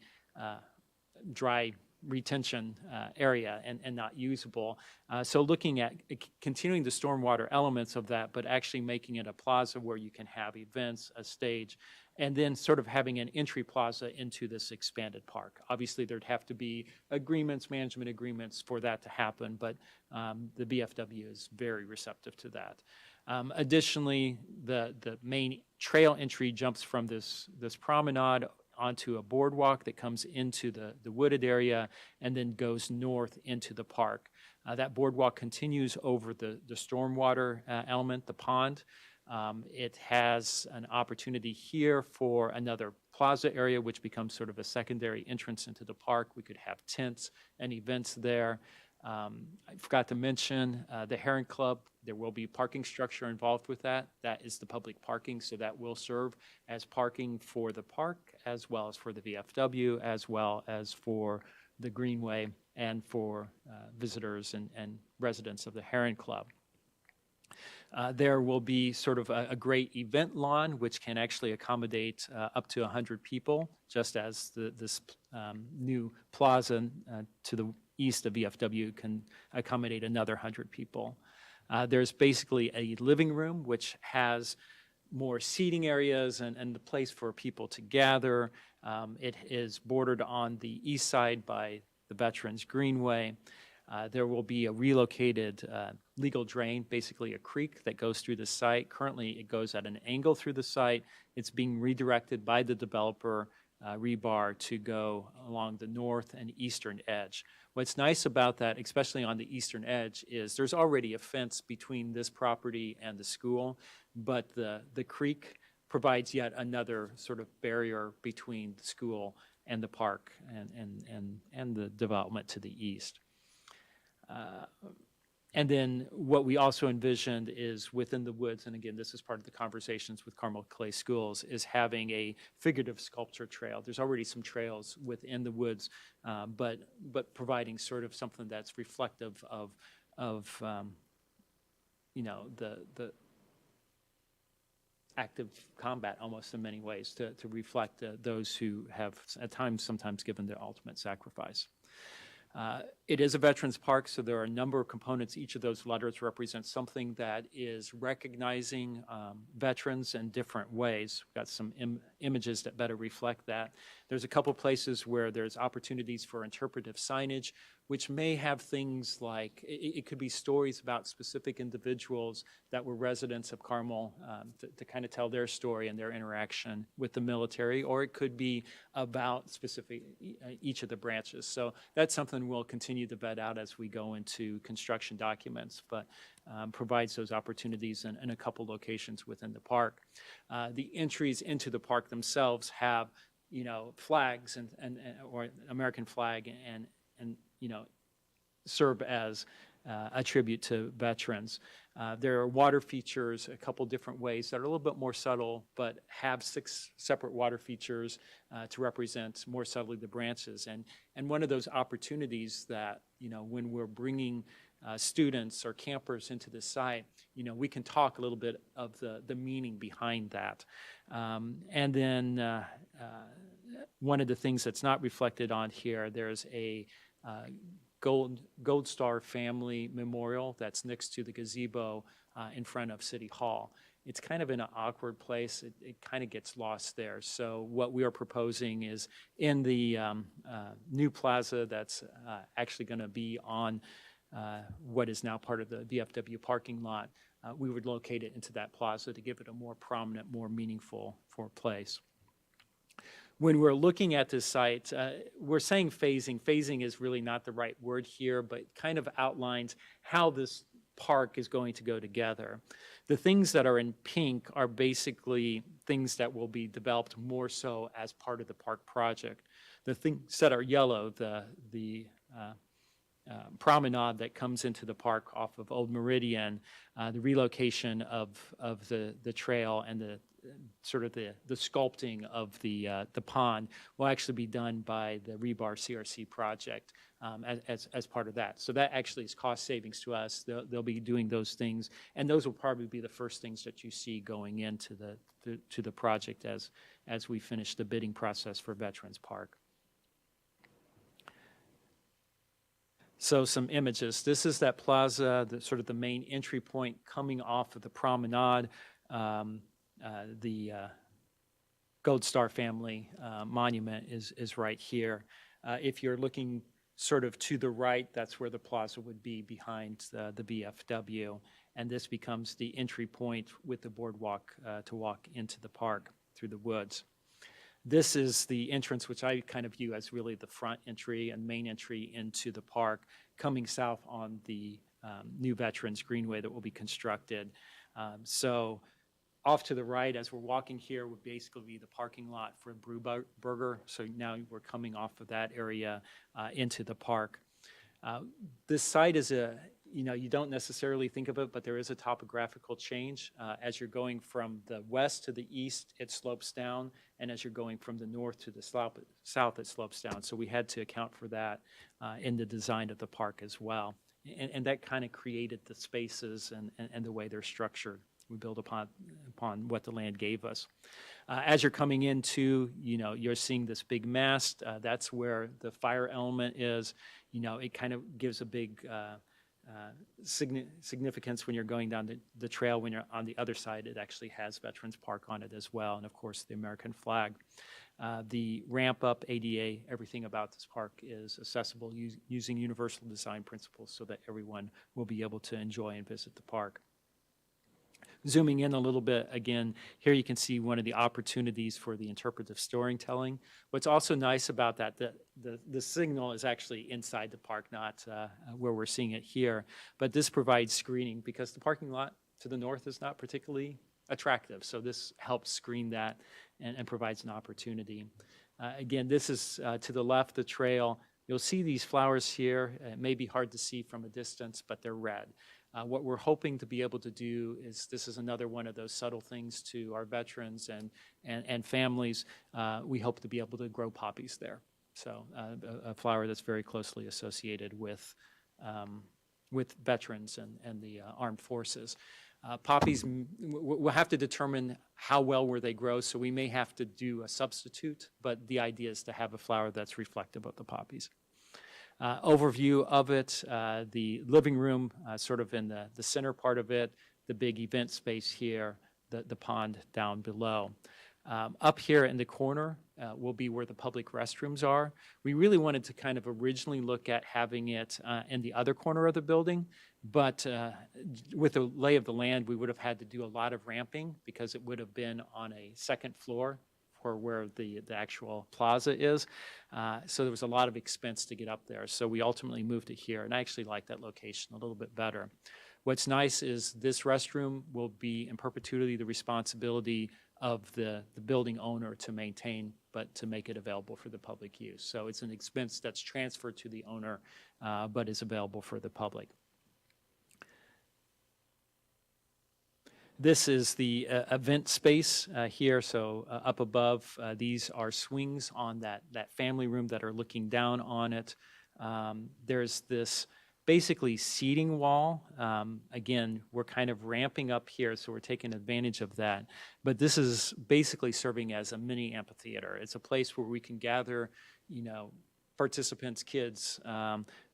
Speaker 3: dry retention area and not usable. So looking at continuing the stormwater elements of that, but actually making it a plaza where you can have events, a stage, and then sort of having an entry plaza into this expanded park. Obviously, there'd have to be management agreements for that to happen, but the VFW is very receptive to that. Additionally, the main trail entry jumps from this promenade onto a boardwalk that comes into the wooded area and then goes north into the park. That boardwalk continues over the stormwater element, the pond. It has an opportunity here for another plaza area, which becomes sort of a secondary entrance into the park. We could have tents and events there. I forgot to mention the Heron Club. There will be parking structure involved with that. That is the public parking, so that will serve as parking for the park as well as for the VFW, as well as for the Greenway and for visitors and residents of the Heron Club. There will be sort of a great event lawn, which can actually accommodate up to 100 people, just as this new plaza to the east of VFW can accommodate another 100 people. There's basically a living room, which has more seating areas and the place for people to gather. It is bordered on the east side by the Veterans Greenway. There will be a relocated legal drain, basically a creek that goes through the site. Currently, it goes at an angle through the site. It's being redirected by the developer, Rebar, to go along the north and eastern edge. What's nice about that, especially on the eastern edge, is there's already a fence between this property and the school, but the creek provides yet another sort of barrier between the school and the park and the development to the east. And then what we also envisioned is within the woods, and again, this is part of the conversations with Carmel Clay Schools, is having a figurative sculpture trail. There's already some trails within the woods, but providing sort of something that's reflective of you know, the active combat almost in many ways to reflect those who have at times sometimes given their ultimate sacrifice. It is a veterans park, so there are a number of components. Each of those letters represents something that is recognizing veterans in different ways. We've got some images that better reflect that. There's a couple places where there's opportunities for interpretive signage, which may have things like, it could be stories about specific individuals that were residents of Carmel to kind of tell their story and their interaction with the military, or it could be about specific, each of the branches. So that's something we'll continue to vet out as we go into construction documents, but provides those opportunities in a couple locations within the park. The entries into the park themselves have, you know, flags and or American flag and you know, serve as a tribute to veterans. There are water features, a couple different ways that are a little bit more subtle, but have 6 separate water features to represent more subtly the branches. And one of those opportunities that, you know, when we're bringing students or campers into the site, you know, we can talk a little bit of the meaning behind that. And then one of the things that's not reflected on here, there's a Gold Star Family Memorial that's next to the gazebo in front of City Hall. It's kind of in an awkward place. It kind of gets lost there. So what we are proposing is in the new plaza that's actually going to be on what is now part of the VFW parking lot, we would locate it into that plaza to give it a more prominent, more meaningful place. When we're looking at this site, we're saying phasing. Phasing is really not the right word here, but kind of outlines how this park is going to go together. The things that are in pink are basically things that will be developed more so as part of the park project. The things that are yellow, the promenade that comes into the park off of Old Meridian, the relocation of the trail and the sort of the sculpting of the pond will actually be done by the Rebar CRC project as part of that. So that actually is cost savings to us. They'll be doing those things, and those will probably be the first things that you see going into the project as we finish the bidding process for Veterans Park. So some images. This is that plaza, sort of the main entry point coming off of the promenade. The Gold Star Family Monument is right here. If you're looking sort of to the right, that's where the plaza would be behind the VFW. And this becomes the entry point with the boardwalk to walk into the park through the woods. This is the entrance, which I kind of view as really the front entry and main entry into the park, coming south on the new Veterans Greenway that will be constructed. So Off to the right, as we're walking here, would basically be the parking lot for Brew Burger. So now we're coming off of that area into the park. This site is you don't necessarily think of it, but there is a topographical change. As you're going from the west to the east, it slopes down, and as you're going from the north to the south, it slopes down. So we had to account for that in the design of the park as well. And that kind of created the spaces and the way they're structured. We build upon what the land gave us. As you're coming into, you're seeing this big mast. That's where the fire element is. It kind of gives a big significance when you're going down the trail. When you're on the other side, it actually has Veterans Park on it as well, and of course the American flag. The ramp up, ADA, everything about this park is accessible using universal design principles so that everyone will be able to enjoy and visit the park. Zooming in a little bit, again, here you can see one of the opportunities for the interpretive storytelling. What's also nice about that, the signal is actually inside the park, not where we're seeing it here. But this provides screening because the parking lot to the north is not particularly attractive. So this helps screen that and provides an opportunity. Again, this is to the left, the trail. You'll see these flowers here. It may be hard to see from a distance, but they're red. What we're hoping to be able to do is, this is another one of those subtle things to our veterans and families. We hope to be able to grow poppies there. So a flower that's very closely associated with veterans and the armed forces. Poppies, we'll have to determine how well where they grow, so we may have to do a substitute, but the idea is to have a flower that's reflective of the poppies. Overview of it, the living room sort of in the center part of it, the big event space here, the pond down below. Up here in the corner will be where the public restrooms are. We really wanted to kind of originally look at having it in the other corner of the building, but with the lay of the land, we would have had to do a lot of ramping because it would have been on a second floor for where the actual plaza is. So there was a lot of expense to get up there. So we ultimately moved it here, and I actually like that location a little bit better. What's nice is this restroom will be in perpetuity the responsibility of the building owner to maintain, but to make it available for the public use. So it's an expense that's transferred to the owner, but is available for the public. This is the event space here. So up above, these are swings on that family room that are looking down on it. There's this basically seating wall. Again, we're kind of ramping up here, so we're taking advantage of that. But this is basically serving as a mini amphitheater. It's a place where we can gather, participants, kids,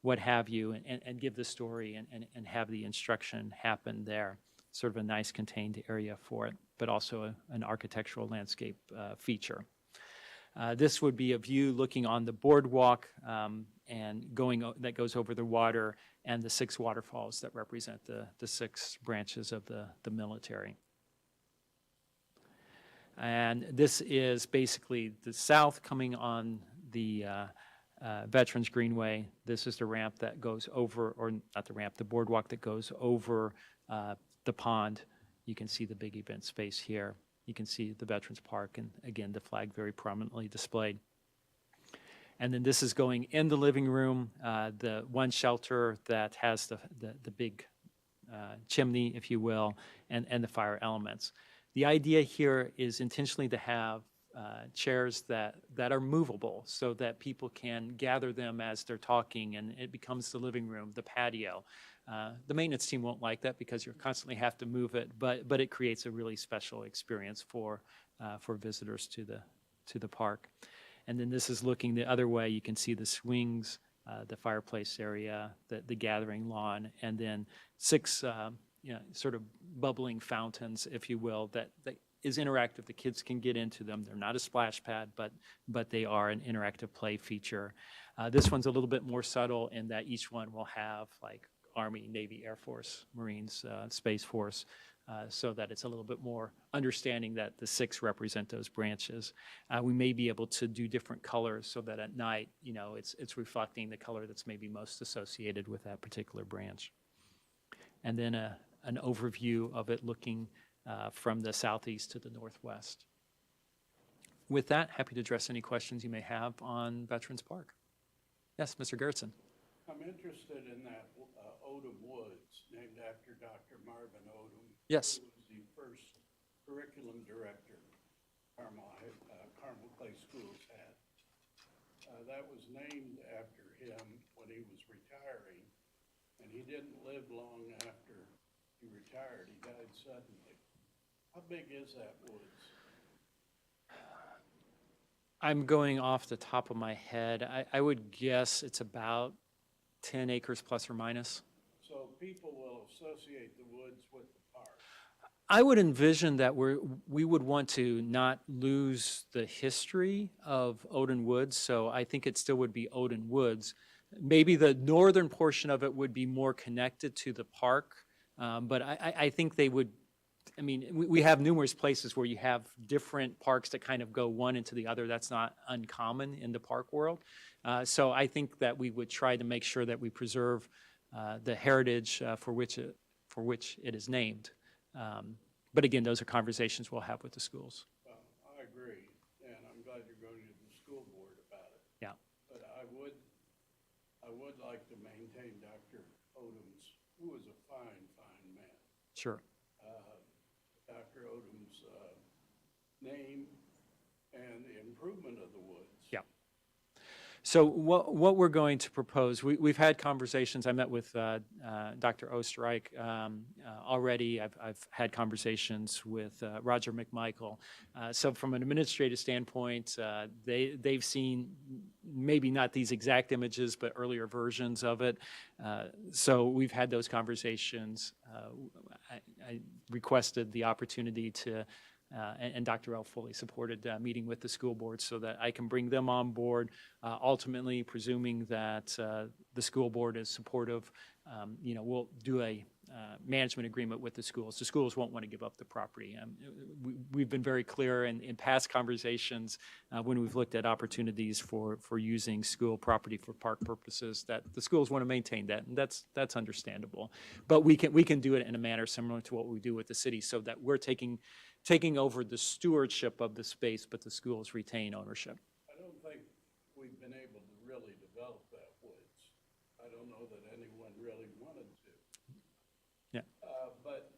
Speaker 3: what have you, and give the story and have the instruction happen there. Sort of a nice contained area for it, but also an architectural landscape feature. This would be a view looking on the boardwalk and that goes over the water and the 6 waterfalls that represent the 6 branches of the military. And this is basically the south coming on the Veterans Greenway. This is the ramp that goes over, or not the ramp, the boardwalk that goes over the pond. You can see the big event space here. You can see the Veterans Park, and again, the flag very prominently displayed. And then this is going in the living room, the one shelter that has the big chimney, if you will, and the fire elements. The idea here is intentionally to have chairs that are movable so that people can gather them as they're talking, and it becomes the living room, the patio. The maintenance team won't like that because you constantly have to move it, but it creates a really special experience for visitors to the park. And then this is looking the other way. You can see the swings, the fireplace area, the gathering lawn, and then 6 sort of bubbling fountains, if you will, that is interactive. The kids can get into them. They're not a splash pad, but they are an interactive play feature. This one's a little bit more subtle in that each one will have like Army, Navy, Air Force, Marines, Space Force, so that it's a little bit more understanding that the 6 represent those branches. We may be able to do different colors so that at night, it's reflecting the color that's maybe most associated with that particular branch. And then an overview of it looking from the southeast to the northwest. With that, happy to address any questions you may have on Veterans Park. Yes, Mr. Gertson.
Speaker 4: I'm interested in that Odom Woods, named after Dr. Marvin Odom.
Speaker 3: Yes.
Speaker 4: Who was the first curriculum director Carmel Clay Schools had. That was named after him when he was retiring, and he didn't live long after he retired. He died suddenly. How big is that woods?
Speaker 3: I'm going off the top of my head. I would guess it's about 10 acres plus or minus.
Speaker 4: So people will associate the woods with the park.
Speaker 3: I would envision that we would want to not lose the history of Odin Woods, so I think it still would be Odin Woods. Maybe the northern portion of it would be more connected to the park, but I think they would, I mean, we have numerous places where you have different parks that kind of go one into the other. That's not uncommon in the park world. So I think that we would try to make sure that we preserve the heritage for which it is named. But again, those are conversations we'll have with the schools.
Speaker 4: Well, I agree, and I'm glad you're going to the school board about it.
Speaker 3: Yeah.
Speaker 4: But I would like to maintain Dr. Odom's, who was a fine, fine man.
Speaker 3: Sure.
Speaker 4: Dr. Odom's name and the improvement of the woods.
Speaker 3: Yeah. So what we're going to propose, we've had conversations. I met with Dr. Osterreich already. I've had conversations with Roger McMichael. So from an administrative standpoint, they've seen maybe not these exact images, but earlier versions of it. So we've had those conversations. I requested the opportunity to, and Dr. L fully supported meeting with the school board so that I can bring them on board. Ultimately, presuming that the school board is supportive, we'll do a management agreement with the schools. The schools won't want to give up the property. We've been very clear in past conversations when we've looked at opportunities for using school property for park purposes that the schools want to maintain that, and that's understandable. But we can do it in a manner similar to what we do with the city, so that we're taking over the stewardship of the space, but the schools retain ownership.
Speaker 4: I don't think we've been able to really develop that woods. I don't know that anyone really wanted to.
Speaker 3: Yeah.
Speaker 4: But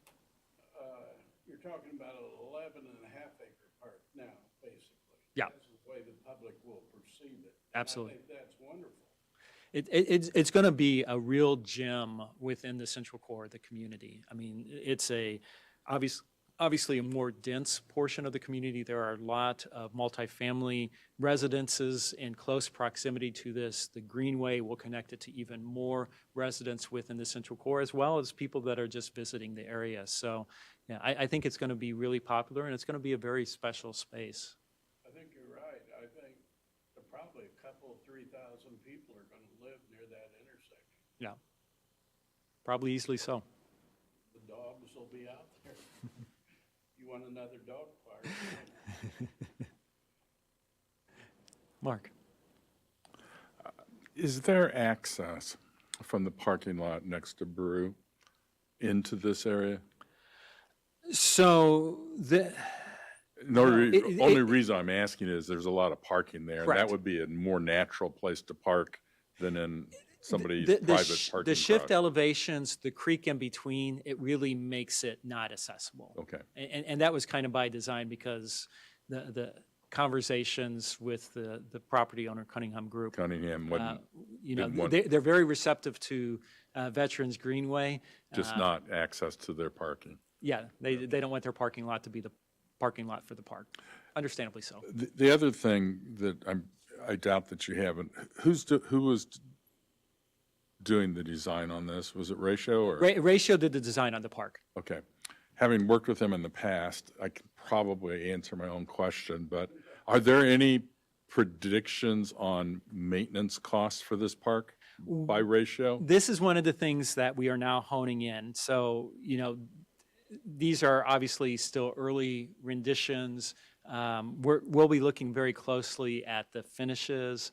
Speaker 4: you're talking about an 11.5-acre park now, basically.
Speaker 3: Yeah.
Speaker 4: That's the way the public will perceive it.
Speaker 3: Absolutely.
Speaker 4: I think that's wonderful.
Speaker 3: It's going to be a real gem within the central core of the community. I mean, it's obviously a more dense portion of the community. There are a lot of multifamily residences in close proximity to this. The Greenway will connect it to even more residents within the central core, as well as people that are just visiting the area. So yeah, I think it's going to be really popular, and it's going to be a very special space.
Speaker 4: I think you're right. I think probably a couple, 3,000 people are going to live near that intersection.
Speaker 3: Yeah, probably easily so.
Speaker 4: The dogs will be out there. You want another dog park?
Speaker 3: Mark?
Speaker 5: Is there access from the parking lot next to Brew into this area?
Speaker 3: So
Speaker 5: Only reason I'm asking is there's a lot of parking there. And that
Speaker 3: Correct.
Speaker 5: would be a more natural place to park than in somebody's
Speaker 3: the
Speaker 5: private parking
Speaker 3: the shift
Speaker 5: garage.
Speaker 3: elevations, the creek in between, it really makes it not accessible.
Speaker 5: Okay.
Speaker 3: And that was kind of by design, because the conversations with the property owner, Cunningham Group,
Speaker 5: Cunningham wouldn't, didn't want-
Speaker 3: they're very receptive to Veterans Greenway.
Speaker 5: just not access to their parking.
Speaker 3: Yeah, they don't want their parking lot to be the parking lot for the park, understandably so.
Speaker 5: The other thing that I doubt that you haven't, who was doing the design on this? Was it Ratio or?
Speaker 3: Ratio did the design on the park.
Speaker 5: Okay. Having worked with them in the past, I can probably answer my own question, but are there any predictions on maintenance costs for this park by Ratio?
Speaker 3: This is one of the things that we are now honing in. So, these are obviously still early renditions. We'll be looking very closely at the finishes.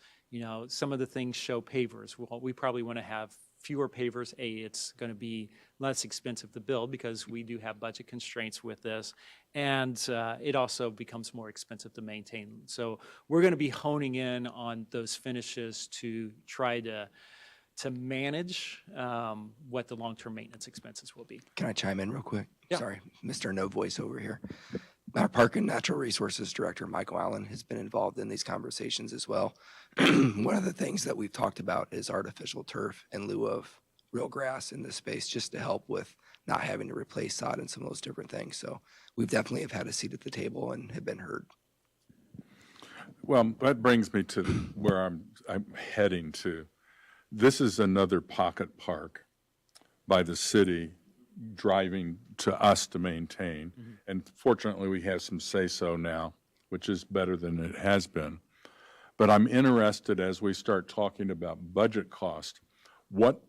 Speaker 3: Some of the things show pavers. We probably want to have fewer pavers, it's going to be less expensive to build because we do have budget constraints with this. And it also becomes more expensive to maintain. So we're going to be honing in on those finishes to try to manage what the long-term maintenance expenses will be.
Speaker 6: Can I chime in real quick?
Speaker 3: Yeah.
Speaker 6: Sorry, Mr. No Voice over here. Our Park and Natural Resources Director, Michael Allen, has been involved in these conversations as well. One of the things that we've talked about is artificial turf in lieu of real grass in this space, just to help with not having to replace sod and some of those different things. So we've definitely have had a seat at the table and have been heard.
Speaker 5: Well, that brings me to where I'm heading to. This is another pocket park by the city driving to us to maintain. And fortunately, we have some say-so now, which is better than it has been. But I'm interested, as we start talking about budget cost, what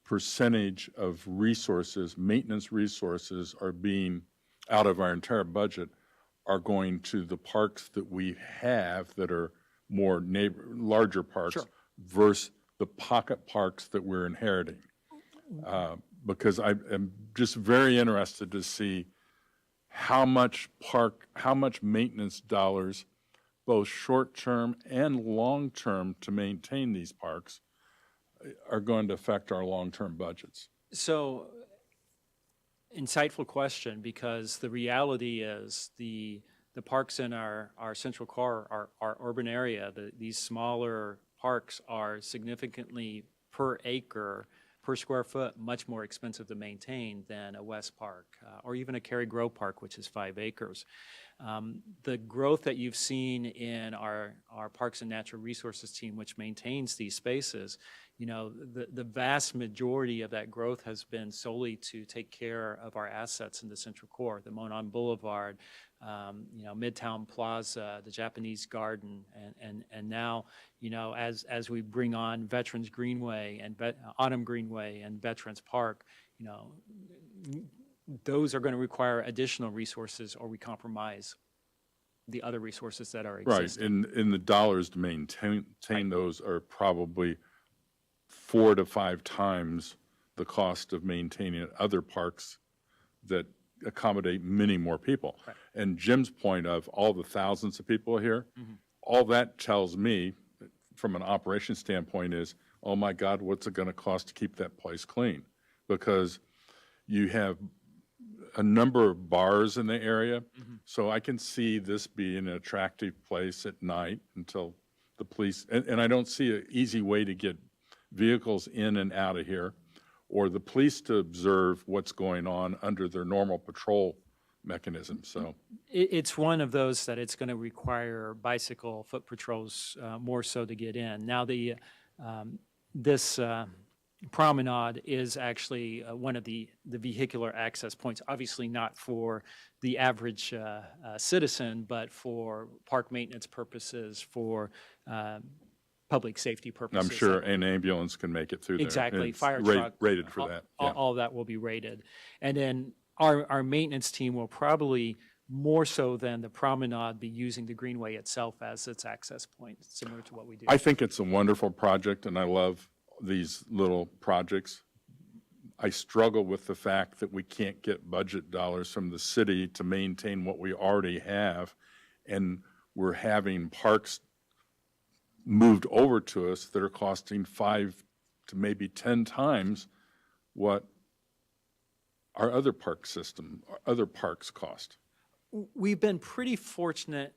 Speaker 5: percentage of resources, maintenance resources, are being, out of our entire budget, are going to the parks that we have that are more larger parks versus the pocket parks that we're inheriting. Because I am just very interested to see how much maintenance dollars, both short-term and long-term, to maintain these parks are going to affect our long-term budgets.
Speaker 3: So, insightful question, because the reality is the parks in our central core, our urban area, these smaller parks are significantly per acre, per square foot, much more expensive to maintain than a West Park or even a Cary Grove Park, which is 5 acres. The growth that you've seen in our Parks and Natural Resources team, which maintains these spaces, you know, the vast majority of that growth has been solely to take care of our assets in the central core, the Monon Boulevard, you know, Midtown Plaza, the Japanese Garden, and now, you know, as we bring on Veterans Greenway and Autumn Greenway and Veterans Park, you know, those are going to require additional resources, or we compromise the other resources that are existing.
Speaker 5: Right, and the dollars to maintain those are probably 4 to 5 times the cost of maintaining other parks that accommodate many more people.
Speaker 3: Right.
Speaker 5: And Jim's point of all the thousands of people here, all that tells me, from an operation standpoint, is, oh my God, what's it going to cost to keep that place clean? Because you have a number of bars in the area, so I can see this being an attractive place at night until the police, and I don't see an easy way to get vehicles in and out of here, or the police to observe what's going on under their normal patrol mechanism. So
Speaker 3: It's one of those that it's going to require bicycle foot patrols more so to get in. Now, this promenade is actually one of the vehicular access points, obviously not for the average citizen, but for park maintenance purposes, for public safety purposes.
Speaker 5: I'm sure an ambulance can make it through there.
Speaker 3: Exactly,
Speaker 5: It's
Speaker 3: fire truck.
Speaker 5: rated for that. Yeah.
Speaker 3: All that will be rated. And then our maintenance team will probably, more so than the promenade, be using the Greenway itself as its access point, similar to what we do.
Speaker 5: I think it's a wonderful project, and I love these little projects. I struggle with the fact that we can't get budget dollars from the city to maintain what we already have, and we're having parks moved over to us that are costing 5 to maybe 10 times what our other park system, other parks cost.
Speaker 3: We've been pretty fortunate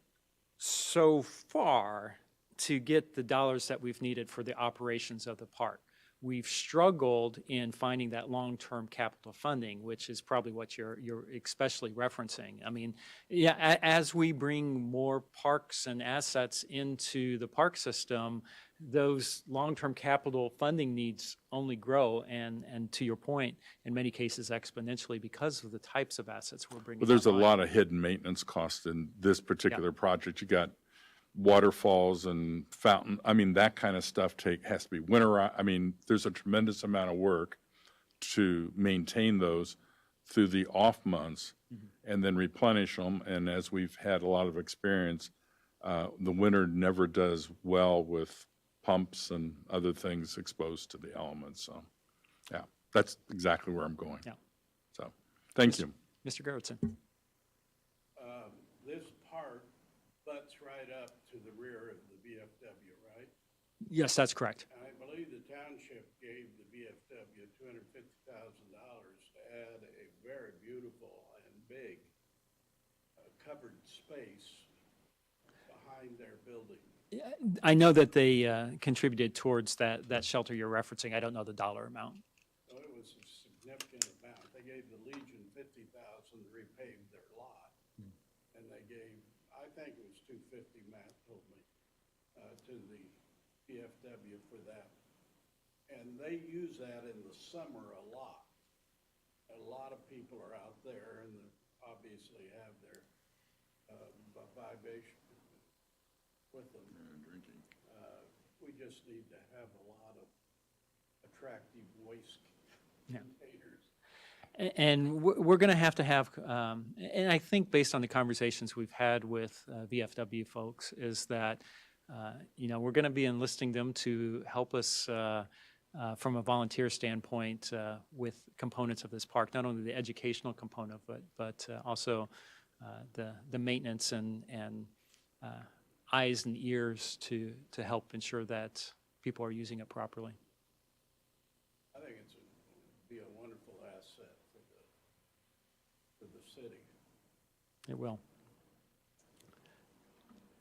Speaker 3: so far to get the dollars that we've needed for the operations of the park. We've struggled in finding that long-term capital funding, which is probably what you're especially referencing. I mean, yeah, as we bring more parks and assets into the park system, those long-term capital funding needs only grow, and to your point, in many cases exponentially, because of the types of assets we're bringing.
Speaker 5: But there's a
Speaker 3: online.
Speaker 5: lot of hidden maintenance costs in this particular project. You got waterfalls and fountain, I mean, that kind of stuff has to be winterized. I mean, there's a tremendous amount of work to maintain those through the off months and then replenish them. And as we've had a lot of experience, the winter never does well with pumps and other things exposed to the elements. So Yeah, that's exactly where I'm going.
Speaker 3: Yeah.
Speaker 5: So, thank you.
Speaker 3: Mr. Gerritsen?
Speaker 4: This park butts right up to the rear of the VFW, right?
Speaker 3: Yes, that's correct.
Speaker 4: And I believe the township gave the VFW $250,000 to add a very beautiful and big covered space behind their building.
Speaker 3: I know that they contributed towards that shelter you're referencing. I don't know the dollar amount.
Speaker 4: So it was a significant amount. They gave the Legion $50,000 to repave their lot. And they gave, I think it was $250, Matt told me, to the VFW for that. And they use that in the summer a lot. A lot of people are out there and obviously have their libation with them.
Speaker 5: Drinking.
Speaker 4: We just need to have a lot of attractive waste
Speaker 3: Yeah.
Speaker 4: containers.
Speaker 3: And we're going to have, and I think based on the conversations we've had with VFW folks, is that, we're going to be enlisting them to help us from a volunteer standpoint with components of this park, not only the educational component, but also the maintenance and eyes and ears to help ensure that people are using it properly.
Speaker 4: I think it'd be a wonderful asset for the city.
Speaker 3: It will.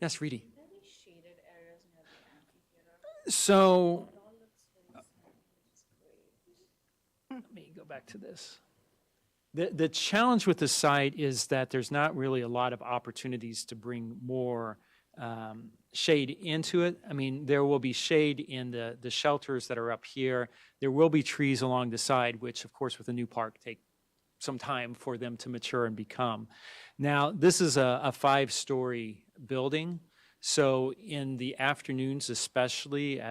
Speaker 3: Yes, Reedy.
Speaker 10: Any shaded areas near the amphitheater?
Speaker 3: So,
Speaker 10: It all looks very sunny, which is great.
Speaker 3: let me go back to this. The challenge with the site is that there's not really a lot of opportunities to bring more shade into it. I mean, there will be shade in the shelters that are up here. There will be trees along the side, which of course with a new park take some time for them to mature and become. Now, this is a 5-story building. So in the afternoons especially,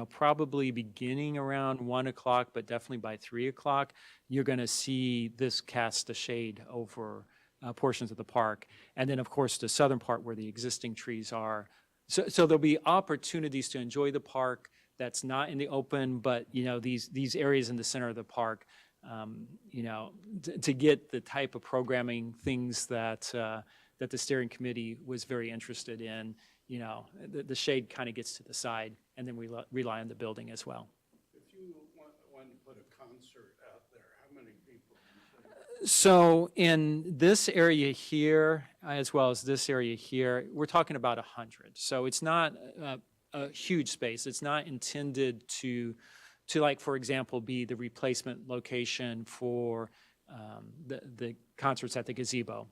Speaker 3: probably beginning around 1 o'clock, but definitely by 3 o'clock, you're going to see this cast a shade over portions of the park. And then, of course, the southern part where the existing trees are. So there'll be opportunities to enjoy the park that's not in the open, but, these areas in the center of the park, to get the type of programming, things that the steering committee was very interested in. The shade kind of gets to the side, and then we rely on the building as well.
Speaker 4: If you wanted to put a concert out there, how many people do you think?
Speaker 3: So in this area here, as well as this area here, we're talking about 100. So it's not a huge space. It's not intended to like, for example, be the replacement location for the concerts at the gazebo.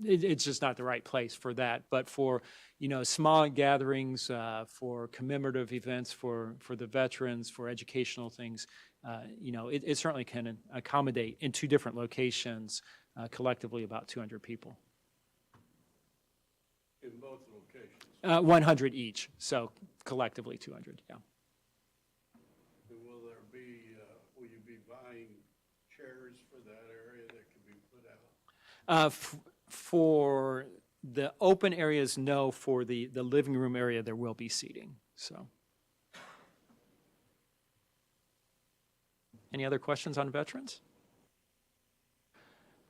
Speaker 3: It's just not the right place for that. But for, small gatherings, for commemorative events, for the veterans, for educational things, it certainly can accommodate in 2 different locations, collectively about 200 people.
Speaker 4: In both locations?
Speaker 3: 100 each, so collectively 200, yeah.
Speaker 4: And will you be buying chairs for that area that can be put out?
Speaker 3: For the open areas, no. For the living room area, there will be seating, so. Any other questions on veterans?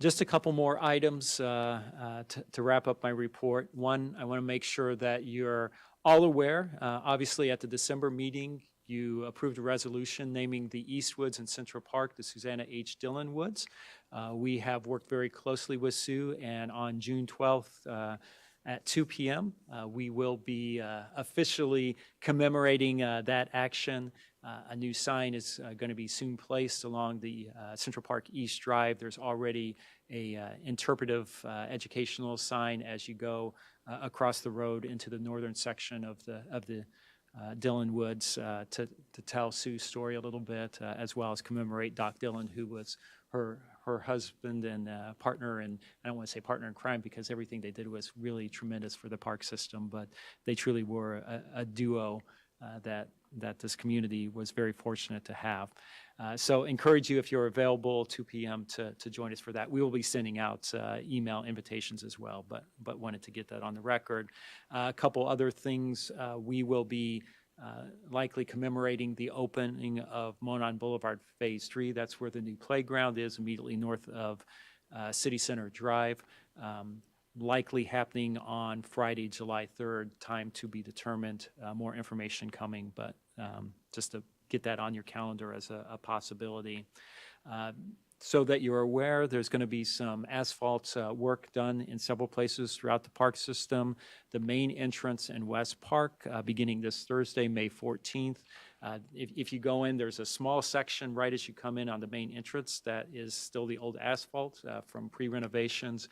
Speaker 3: Just a couple more items to wrap up my report. One, I want to make sure that you're all aware, obviously at the December meeting, you approved a resolution naming the Eastwoods and Central Park the Susanna H. Dillon Woods. We have worked very closely with Sue, and on June 12th at 2 p.m., we will be officially commemorating that action. A new sign is going to be soon placed along the Central Park East Drive. There's already a interpretive educational sign as you go across the road into the northern section of the Dillon Woods to tell Sue's story a little bit, as well as commemorate Doc Dillon, who was her husband and partner, and I don't want to say partner in crime because everything they did was really tremendous for the park system, but they truly were a duo that this community was very fortunate to have. So encourage you, if you're available, 2 p.m. to join us for that. We will be sending out email invitations as well, but wanted to get that on the record. A couple other things. We will be likely commemorating the opening of Monon Boulevard Phase 3. That's where the new playground is, immediately north of City Center Drive. Likely happening on Friday, July 3rd, time to be determined. More information coming, but just to get that on your calendar as a possibility. So that you're aware, there's going to be some asphalt work done in several places throughout the park system. The main entrance in West Park, beginning this Thursday, May 14th. If you go in, there's a small section right as you come in on the main entrance that is still the old asphalt from pre-renovations.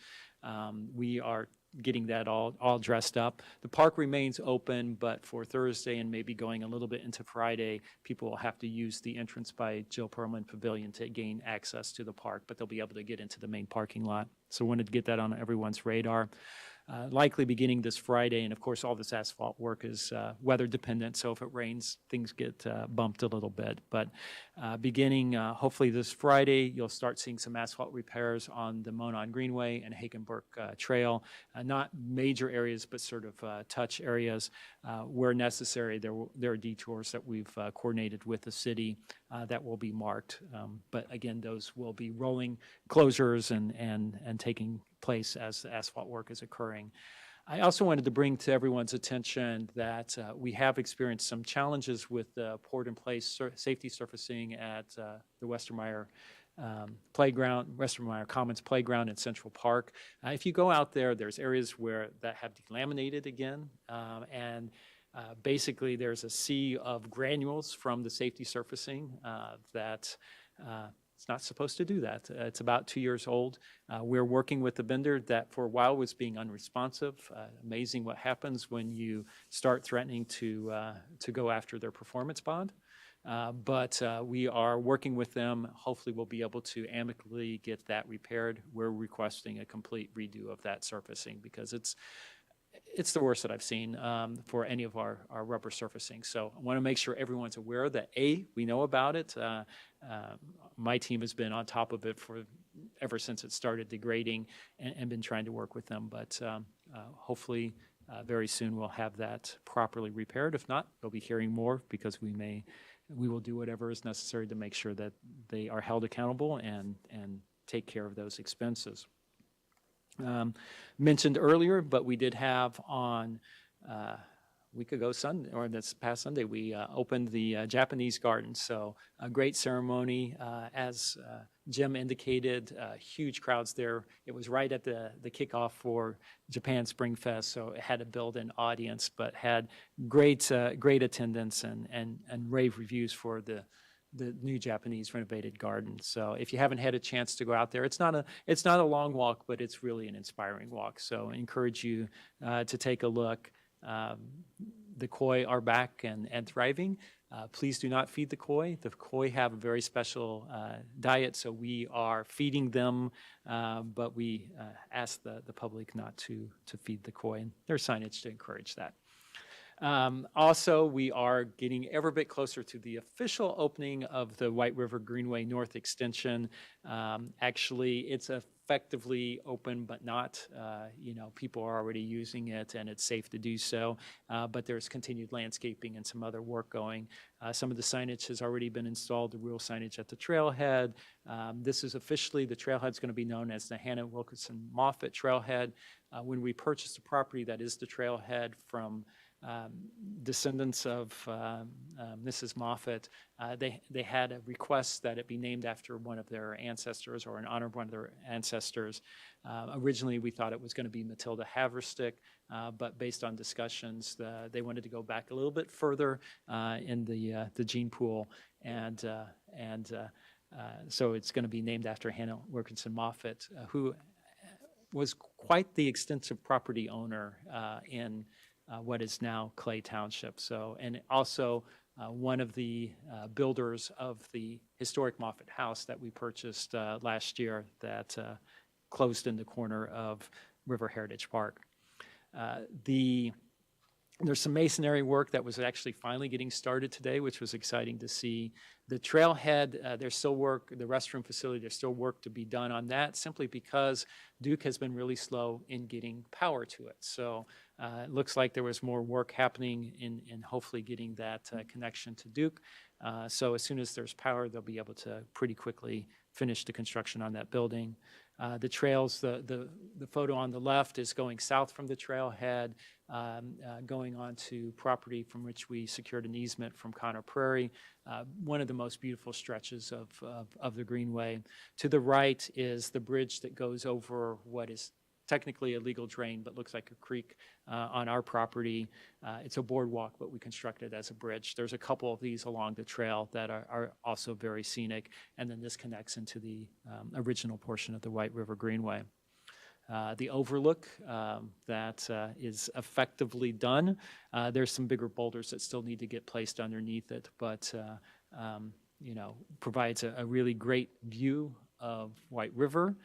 Speaker 3: We are getting that all dressed up. The park remains open, but for Thursday and maybe going a little bit into Friday, people will have to use the entrance by Jill Perlman Pavilion to gain access to the park, but they'll be able to get into the main parking lot. So wanted to get that on everyone's radar. Likely beginning this Friday, and of course all this asphalt work is weather dependent, so if it rains, things get bumped a little bit. But beginning hopefully this Friday, you'll start seeing some asphalt repairs on the Monon Greenway and Hagenbrook Trail. Not major areas, but sort of touch areas. Where necessary, there are detours that we've coordinated with the city that will be marked. But again, those will be rolling closures and taking place as the asphalt work is occurring. I also wanted to bring to everyone's attention that we have experienced some challenges with the poured-in-place safety surfacing at the Westermeyer playground, Westermeyer Commons playground in Central Park. If you go out there, there's areas where that have delaminated again, and basically there's a sea of granules from the safety surfacing that it's not supposed to do that. It's about 2 years old. We're working with the vendor that for a while was being unresponsive. Amazing what happens when you start threatening to go after their performance bond. But we are working with them. Hopefully we'll be able to amicably get that repaired. We're requesting a complete redo of that surfacing because it's the worst that I've seen for any of our rubber surfacing. So I want to make sure everyone's aware that we know about it. My team has been on top of it ever since it started degrading and been trying to work with them. But hopefully very soon we'll have that properly repaired. If not, you'll be hearing more because we will do whatever is necessary to make sure that they are held accountable and take care of those expenses. Mentioned earlier, but we did have on a week ago Sunday, or this past Sunday, we opened the Japanese garden. So a great ceremony, as Jim indicated, huge crowds there. It was right at the kickoff for Japan Spring Fest, so it had a built-in audience, but had great attendance and rave reviews for the new Japanese renovated garden. So if you haven't had a chance to go out there, it's not a long walk, but it's really an inspiring walk. So I encourage you to take a look. The koi are back and thriving. Please do not feed the koi. The koi have a very special diet, so we are feeding them, but we ask the public not to feed the koi. And there's signage to encourage that. Also, we are getting ever bit closer to the official opening of the White River Greenway North Extension. Actually, it's effectively open, but not, people are already using it and it's safe to do so. But there's continued landscaping and some other work going. Some of the signage has already been installed, the real signage at the trailhead. This is officially, the trailhead's going to be known as the Hannah Wilkinson Moffett Trailhead. When we purchased the property, that is the trailhead from descendants of Mrs. Moffett, they had a request that it be named after one of their ancestors or in honor of one of their ancestors. Originally, we thought it was going to be Matilda Haverstick, but based on discussions, they wanted to go back a little bit further in the gene pool, and so it's going to be named after Hannah Wilkinson Moffett, who was quite the extensive property owner in what is now Clay Township. So, and also one of the builders of the historic Moffett House that we purchased last year that closed in the corner of River Heritage Park. The There's some masonry work that was actually finally getting started today, which was exciting to see. The trailhead, there's still work, the restroom facility, there's still work to be done on that, simply because Duke has been really slow in getting power to it. So it looks like there was more work happening in hopefully getting that connection to Duke. So as soon as there's power, they'll be able to pretty quickly finish the construction on that building. The trails, the photo on the left is going south from the trailhead, going on to property from which we secured an easement from Connor Prairie, one of the most beautiful stretches of the Greenway. To the right is the bridge that goes over what is technically a legal drain, but looks like a creek on our property. It's a boardwalk, but we constructed as a bridge. There's a couple of these along the trail that are also very scenic, and then this connects into the original portion of the White River Greenway. The overlook that is effectively done. There's some bigger boulders that still need to get placed underneath it, but provides a really great view of White River.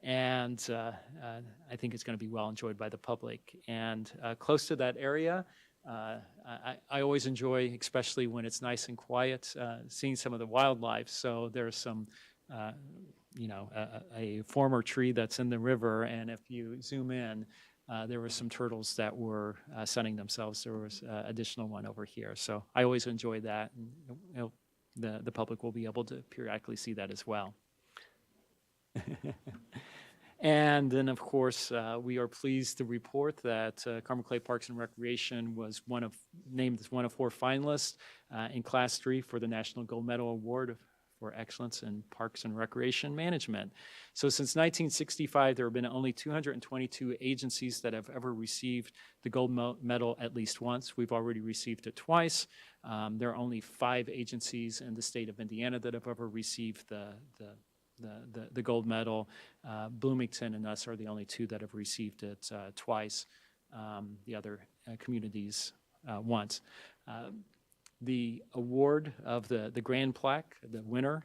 Speaker 3: And I think it's going to be well enjoyed by the public. And close to that area, I always enjoy, especially when it's nice and quiet, seeing some of the wildlife. So there's some, a former tree that's in the river, and if you zoom in, there were some turtles that were sunning themselves. There was additional one over here. So I always enjoy that, and the public will be able to periodically see that as well. And then, of course, we are pleased to report that Carmel Clay Parks and Recreation was named as one of 4 finalists in Class 3 for the National Gold Medal Award for Excellence in Parks and Recreation Management. So since 1965, there have been only 222 agencies that have ever received the gold medal at least once. We've already received it twice. There are only 5 agencies in the state of Indiana that have ever received the gold medal. Bloomington and us are the only 2 that have received it twice. The other communities once. The award of the Grand Plaque, the winner,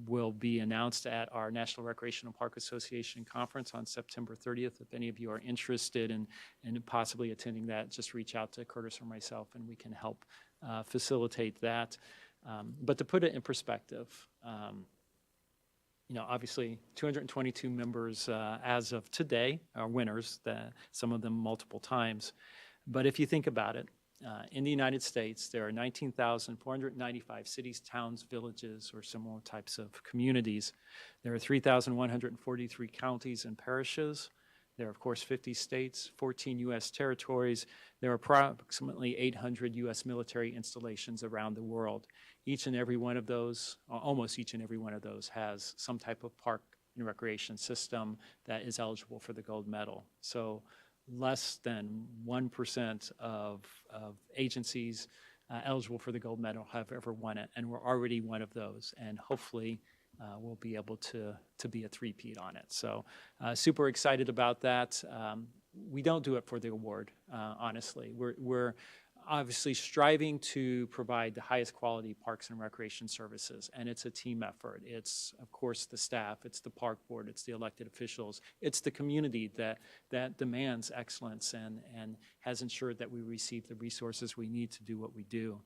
Speaker 3: will be announced at our National Recreational Park Association Conference on September 30th. If any of you are interested in possibly attending that, just reach out to Curtis or myself and we can help facilitate that. But to put it in perspective, obviously 222 members as of today are winners, some of them multiple times. But if you think about it, in the United States, there are 19,495 cities, towns, villages, or similar types of communities. There are 3,143 counties and parishes. There are, of course, 50 states, 14 U.S. territories. There are approximately 800 U.S. military installations around the world. Each and every one of those, almost each and every one of those, has some type of park and recreation system that is eligible for the gold medal. So less than 1% of agencies eligible for the gold medal have ever won it, and we're already one of those, and hopefully we'll be able to be a three-peat on it. So super excited about that. We don't do it for the award, honestly. We're obviously striving to provide the highest quality parks and recreation services, and it's a team effort. It's, of course, the staff, it's the park board, it's the elected officials, it's the community that demands excellence and has ensured that we receive the resources we need to do what we do.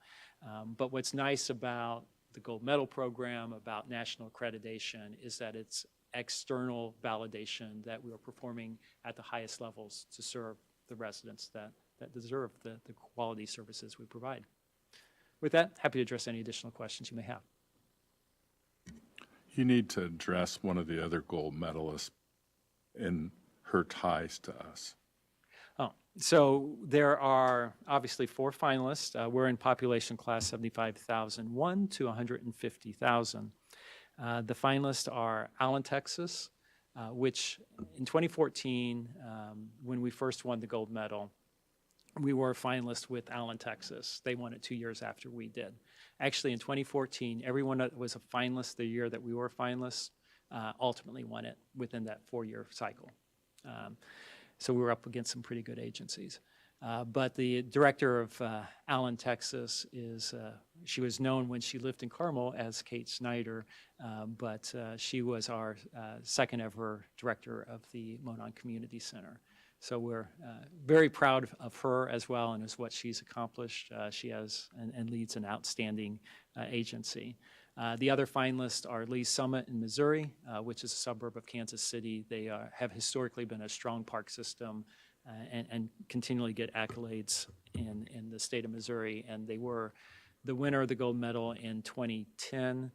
Speaker 3: But what's nice about the Gold Medal program, about national accreditation, is that it's external validation that we are performing at the highest levels to serve the residents that deserve the quality services we provide. With that, happy to address any additional questions you may have.
Speaker 5: You need to address one of the other gold medalists and her ties to us.
Speaker 3: Oh, so there are obviously 4 finalists. We're in population class 75,001 to 150,000. The finalists are Allen, Texas, which in 2014, when we first won the gold medal, we were a finalist with Allen, Texas. They won it 2 years after we did. Actually, in 2014, everyone that was a finalist the year that we were finalists ultimately won it within that 4-year cycle. So we were up against some pretty good agencies. But the director of Allen, Texas, she was known when she lived in Carmel as Kate Snyder, but she was our second ever director of the Monon Community Center. So we're very proud of her as well and as what she's accomplished. She has and leads an outstanding agency. The other finalists are Lee Summit in Missouri, which is a suburb of Kansas City. They have historically been a strong park system and continually get accolades in the state of Missouri. And they were the winner of the gold medal in 2010.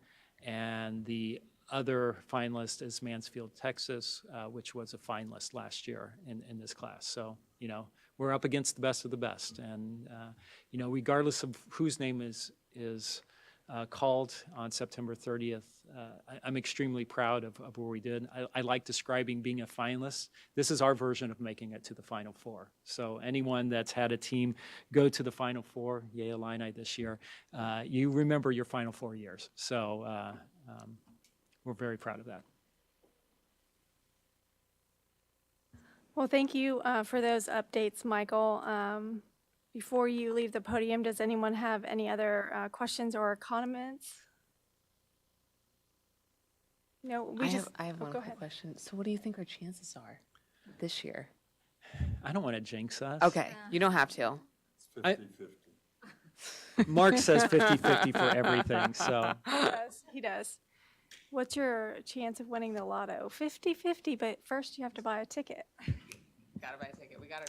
Speaker 3: And the other finalist is Mansfield, Texas, which was a finalist last year in this class. So, you know, we're up against the best of the best. And, you know, regardless of whose name is called on September 30th, I'm extremely proud of where we did. I like describing being a finalist. This is our version of making it to the Final Four. So anyone that's had a team go to the Final Four, Yale Illini this year, you remember your Final 4 years. So we're very proud of that.
Speaker 1: Well, thank you for those updates, Michael. Before you leave the podium, does anyone have any other questions or comments? No,
Speaker 2: I have one
Speaker 1: go
Speaker 2: quick
Speaker 1: ahead.
Speaker 2: question. So what do you think our chances are this year?
Speaker 3: I don't want to jinx us.
Speaker 2: Okay, you don't have to.
Speaker 3: I- Mark says 50-50 for everything, so.
Speaker 1: He does. What's your chance of winning the lotto? 50-50, but first you have to buy a ticket.
Speaker 2: Gotta buy a ticket. We got our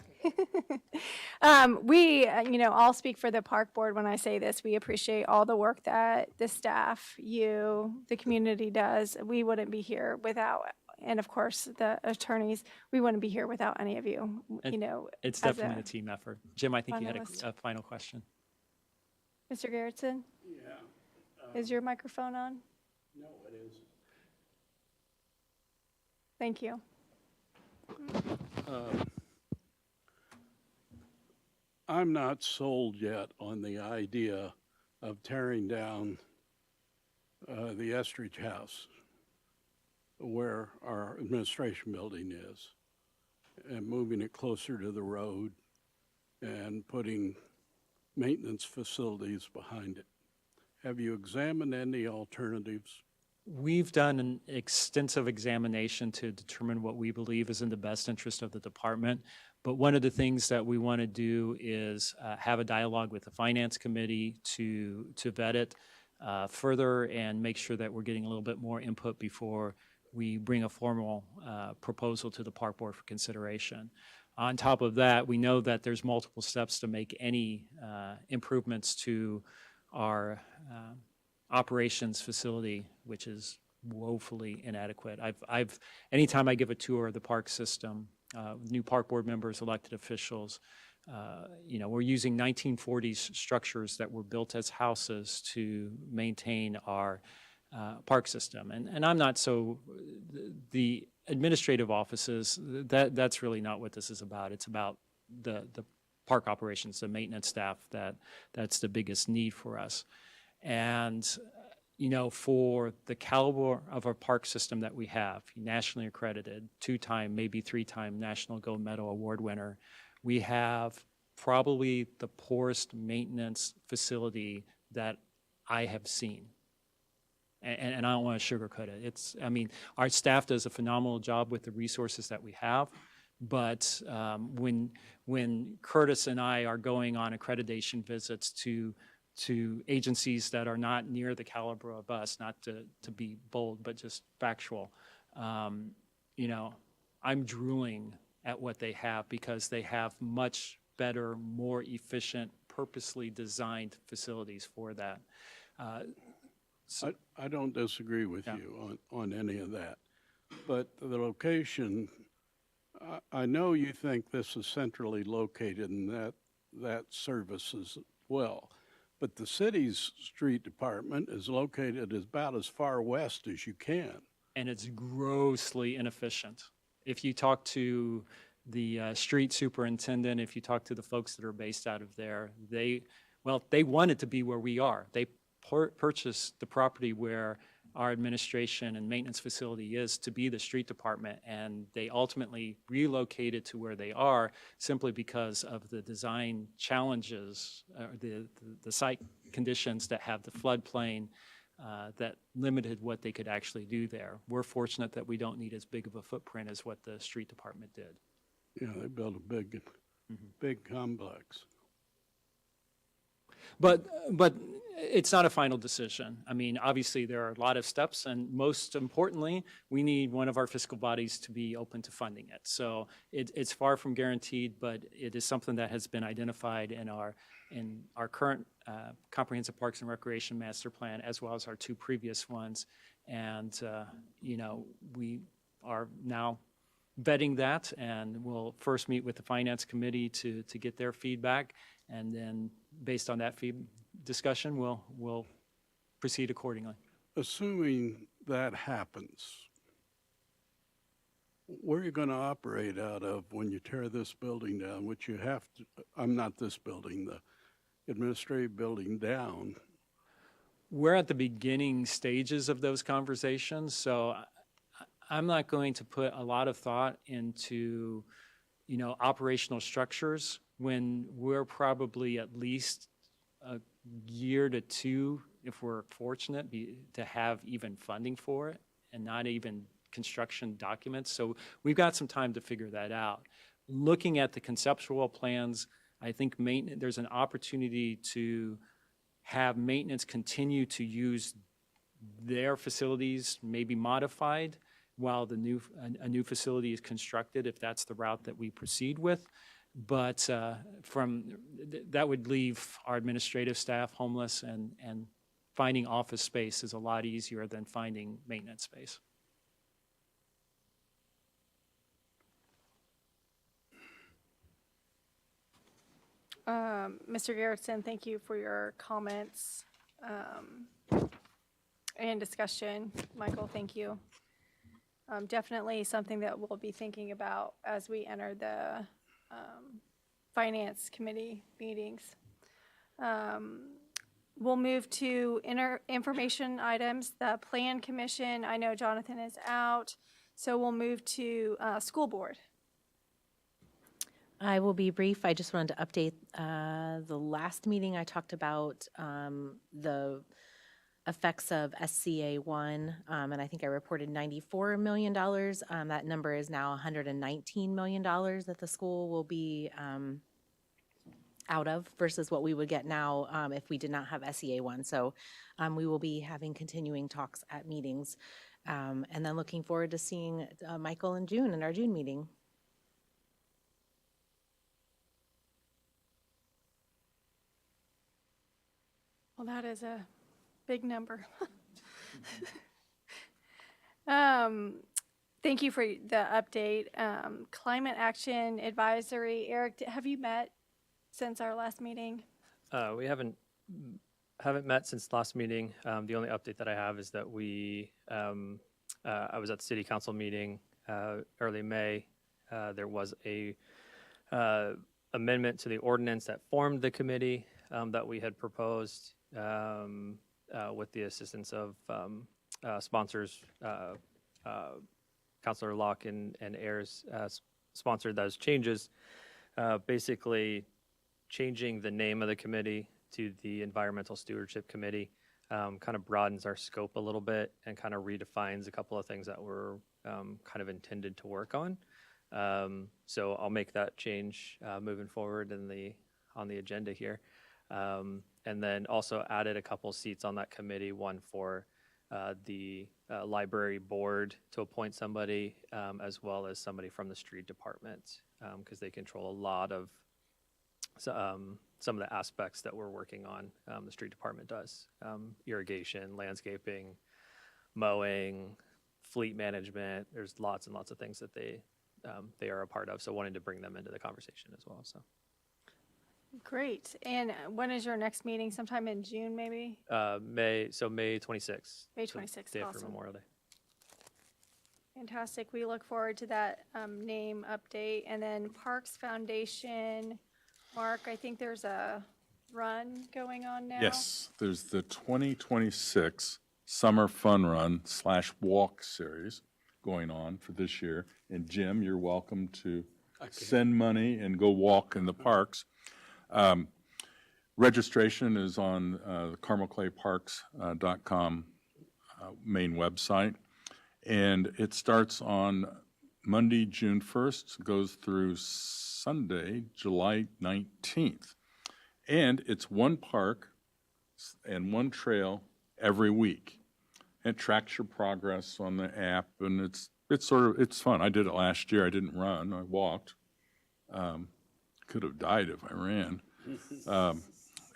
Speaker 2: ticket.
Speaker 1: We, I'll speak for the park board when I say this. We appreciate all the work that the staff, the community does. We wouldn't be here without, and of course, the attorneys, we wouldn't be here without any of you,
Speaker 3: It's
Speaker 1: as
Speaker 3: definitely a team effort. Jim, I think you had
Speaker 1: finalist.
Speaker 3: a final question.
Speaker 1: Mr. Garrettson,
Speaker 4: Yeah,
Speaker 1: is your microphone on?
Speaker 4: no, it isn't.
Speaker 1: Thank you.
Speaker 4: I'm not sold yet on the idea of tearing down the Estridge House where our administration building is and moving it closer to the road and putting maintenance facilities behind it. Have you examined any alternatives?
Speaker 3: We've done an extensive examination to determine what we believe is in the best interest of the department. But one of the things that we want to do is have a dialogue with the finance committee to vet it further and make sure that we're getting a little bit more input before we bring a formal proposal to the park board for consideration. On top of that, we know that there's multiple steps to make any improvements to our operations facility, which is woefully inadequate. Anytime I give a tour of the park system, new park board members, elected officials, we're using 1940s structures that were built as houses to maintain our park system. And I'm not the administrative offices, that's really not what this is about. It's about the park operations, the maintenance staff, that's the biggest need for us. And, for the caliber of our park system that we have, nationally accredited, 2-time, maybe 3-time National Gold Medal Award winner, we have probably the poorest maintenance facility that I have seen. And I don't want to sugarcoat it. Our staff does a phenomenal job with the resources that we have. But when Curtis and I are going on accreditation visits to agencies that are not near the caliber of us, not to be bold, but just factual, I'm drooling at what they have because they have much better, more efficient, purposely designed facilities for that.
Speaker 4: I don't disagree with you on any of that. But the location, I know you think this is centrally located and that services well. But the city's street department is located about as far west as you can.
Speaker 3: And it's grossly inefficient. If you talk to the street superintendent, if you talk to the folks that are based out of there, they want it to be where we are. They purchased the property where our administration and maintenance facility is to be the street department, and they ultimately relocated to where they are simply because of the design challenges, the site conditions that have the floodplain that limited what they could actually do there. We're fortunate that we don't need as big of a footprint as what the street department did.
Speaker 4: You know, they built a big complex.
Speaker 3: But it's not a final decision. I mean, obviously, there are a lot of steps, and most importantly, we need one of our fiscal bodies to be open to funding it. So it's far from guaranteed, but it is something that has been identified in our current Comprehensive Parks and Recreation Master Plan, as well as our two previous ones. And, you know, we are now vetting that, and we'll first meet with the Finance Committee to get their feedback. And then, based on that discussion, we'll proceed accordingly.
Speaker 4: Assuming that happens, where are you going to operate out of when you tear this building down, which you have to, I'm not this building, the administrative building down?
Speaker 3: We're at the beginning stages of those conversations, so I'm not going to put a lot of thought into, you know, operational structures when we're probably at least a year to two, if we're fortunate, to have even funding for it and not even construction documents. So we've got some time to figure that out. Looking at the conceptual plans, I think there's an opportunity to have maintenance continue to use their facilities, maybe modified, while a new facility is constructed, if that's the route that we proceed with. But that would leave our administrative staff homeless, and finding office space is a lot easier than finding maintenance space.
Speaker 1: Mr. Garrettson, thank you for your comments and discussion. Michael, thank you. Definitely something that we'll be thinking about as we enter the Finance Committee meetings. We'll move to information items. The Plan Commission, I know Jonathan is out, so we'll move to School Board.
Speaker 10: I will be brief. I just wanted to update the last meeting. I talked about the effects of SCA1, and I think I reported $94 million. That number is now $119 million that the school will be out of versus what we would get now if we did not have SCA1. So we will be having continuing talks at meetings, and then looking forward to seeing Michael in June in our June meeting.
Speaker 1: Well, that is a big number. Thank you for the update. Climate Action Advisory, Eric, have you met since our last meeting?
Speaker 7: We haven't met since last meeting. The only update that I have is that I was at the City Council meeting early May. There was a amendment to the ordinance that formed the committee that we had proposed with the assistance of sponsors. Councilor Locke and Ayers sponsored those changes, basically changing the name of the committee to the Environmental Stewardship Committee. Kind of broadens our scope a little bit and kind of redefines a couple of things that were kind of intended to work on. So I'll make that change moving forward on the agenda here. And then also added a couple seats on that committee, one for the library board to appoint somebody, as well as somebody from the street department, because they control a lot of some of the aspects that we're working on. The street department does irrigation, landscaping, mowing, fleet management. There's lots and lots of things that they are a part of. So wanted to bring them into the conversation as well. So.
Speaker 1: Great. And when is your next meeting? Sometime in June, maybe?
Speaker 7: May 26th.
Speaker 1: May
Speaker 7: so
Speaker 1: 26th,
Speaker 7: day after
Speaker 1: awesome.
Speaker 7: Memorial Day.
Speaker 1: Fantastic. We look forward to that name update. And then Parks Foundation, Mark, I think there's a run going on now.
Speaker 5: Yes, there's the 2026 Summer Fun Run / Walk Series going on for this year. And Jim, you're welcome to send money and go walk in the parks. Registration is on the CarmelClayParks.com main website, and it starts on Monday, June 1st, goes through Sunday, July 19th. And it's one park and one trail every week. It tracks your progress on the app, and it's fun. I did it last year. I didn't run. I walked. Could have died if I ran.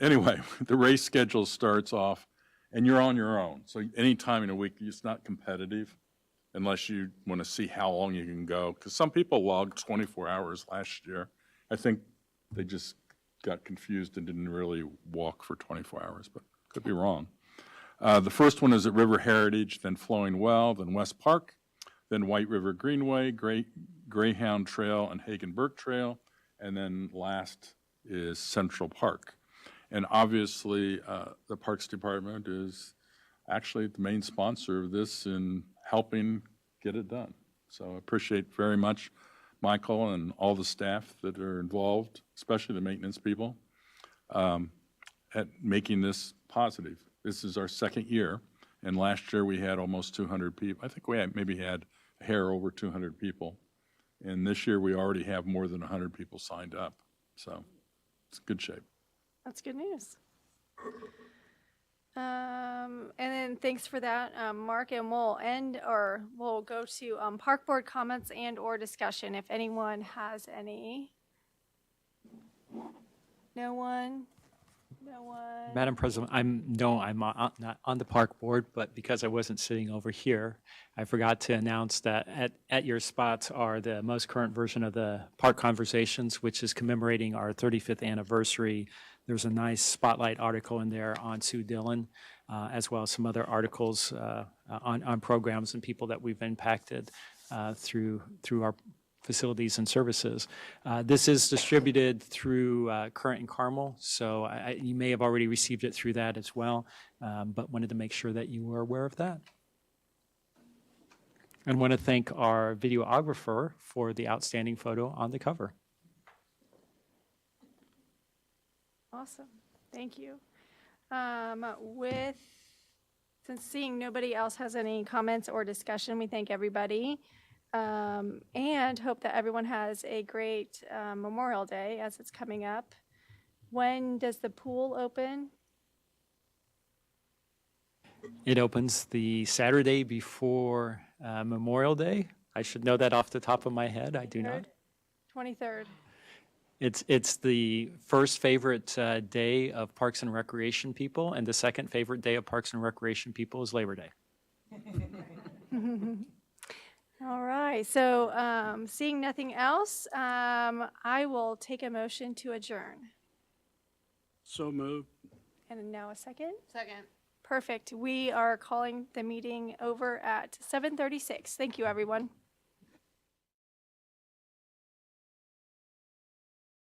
Speaker 5: Anyway, the race schedule starts off, and you're on your own. So any time in a week, it's not competitive unless you want to see how long you can go. Because some people logged 24 hours last year. I think they just got confused and didn't really walk for 24 hours, but could be wrong. The first one is at River Heritage, then Flowing Well, then West Park, then White River Greenway, Greyhound Trail, and Hagen Burke Trail, and then last is Central Park. And obviously, the Parks Department is actually the main sponsor of this in helping get it done. So I appreciate very much Michael and all the staff that are involved, especially the maintenance people, at making this positive. This is our second year, and last year we had almost 200 people. I think we maybe had a hair over 200 people. And this year we already have more than 100 people signed up. So it's good shape.
Speaker 1: That's good news. And then thanks for that, Mark, and we'll go to Park Board comments and or discussion if anyone has any. No one? No one?
Speaker 3: Madam President, I'm not on the park board, but because I wasn't sitting over here, I forgot to announce that at your spots are the most current version of the Park Conversations, which is commemorating our 35th anniversary. There's a nice spotlight article in there on Sue Dillon, as well as some other articles on programs and people that we've impacted through our facilities and services. This is distributed through Current and Carmel, so you may have already received it through that as well, but wanted to make sure that you were aware of that. And want to thank our videographer for the outstanding photo on the cover.
Speaker 1: Awesome. Thank you. Since seeing nobody else has any comments or discussion, we thank everybody. And hope that everyone has a great Memorial Day as it's coming up. When does the pool open?
Speaker 3: It opens the Saturday before Memorial Day. I should know that off the top of my head. I do not.
Speaker 1: 23rd.
Speaker 3: It's the first favorite day of Parks and Recreation people, and the second favorite day of Parks and Recreation people is Labor Day.
Speaker 1: All right. So seeing nothing else, I will take a motion to adjourn.
Speaker 4: So moved.
Speaker 1: And now a second?
Speaker 2: Second.
Speaker 1: Perfect. We are calling the meeting over at 7:36. Thank you, everyone.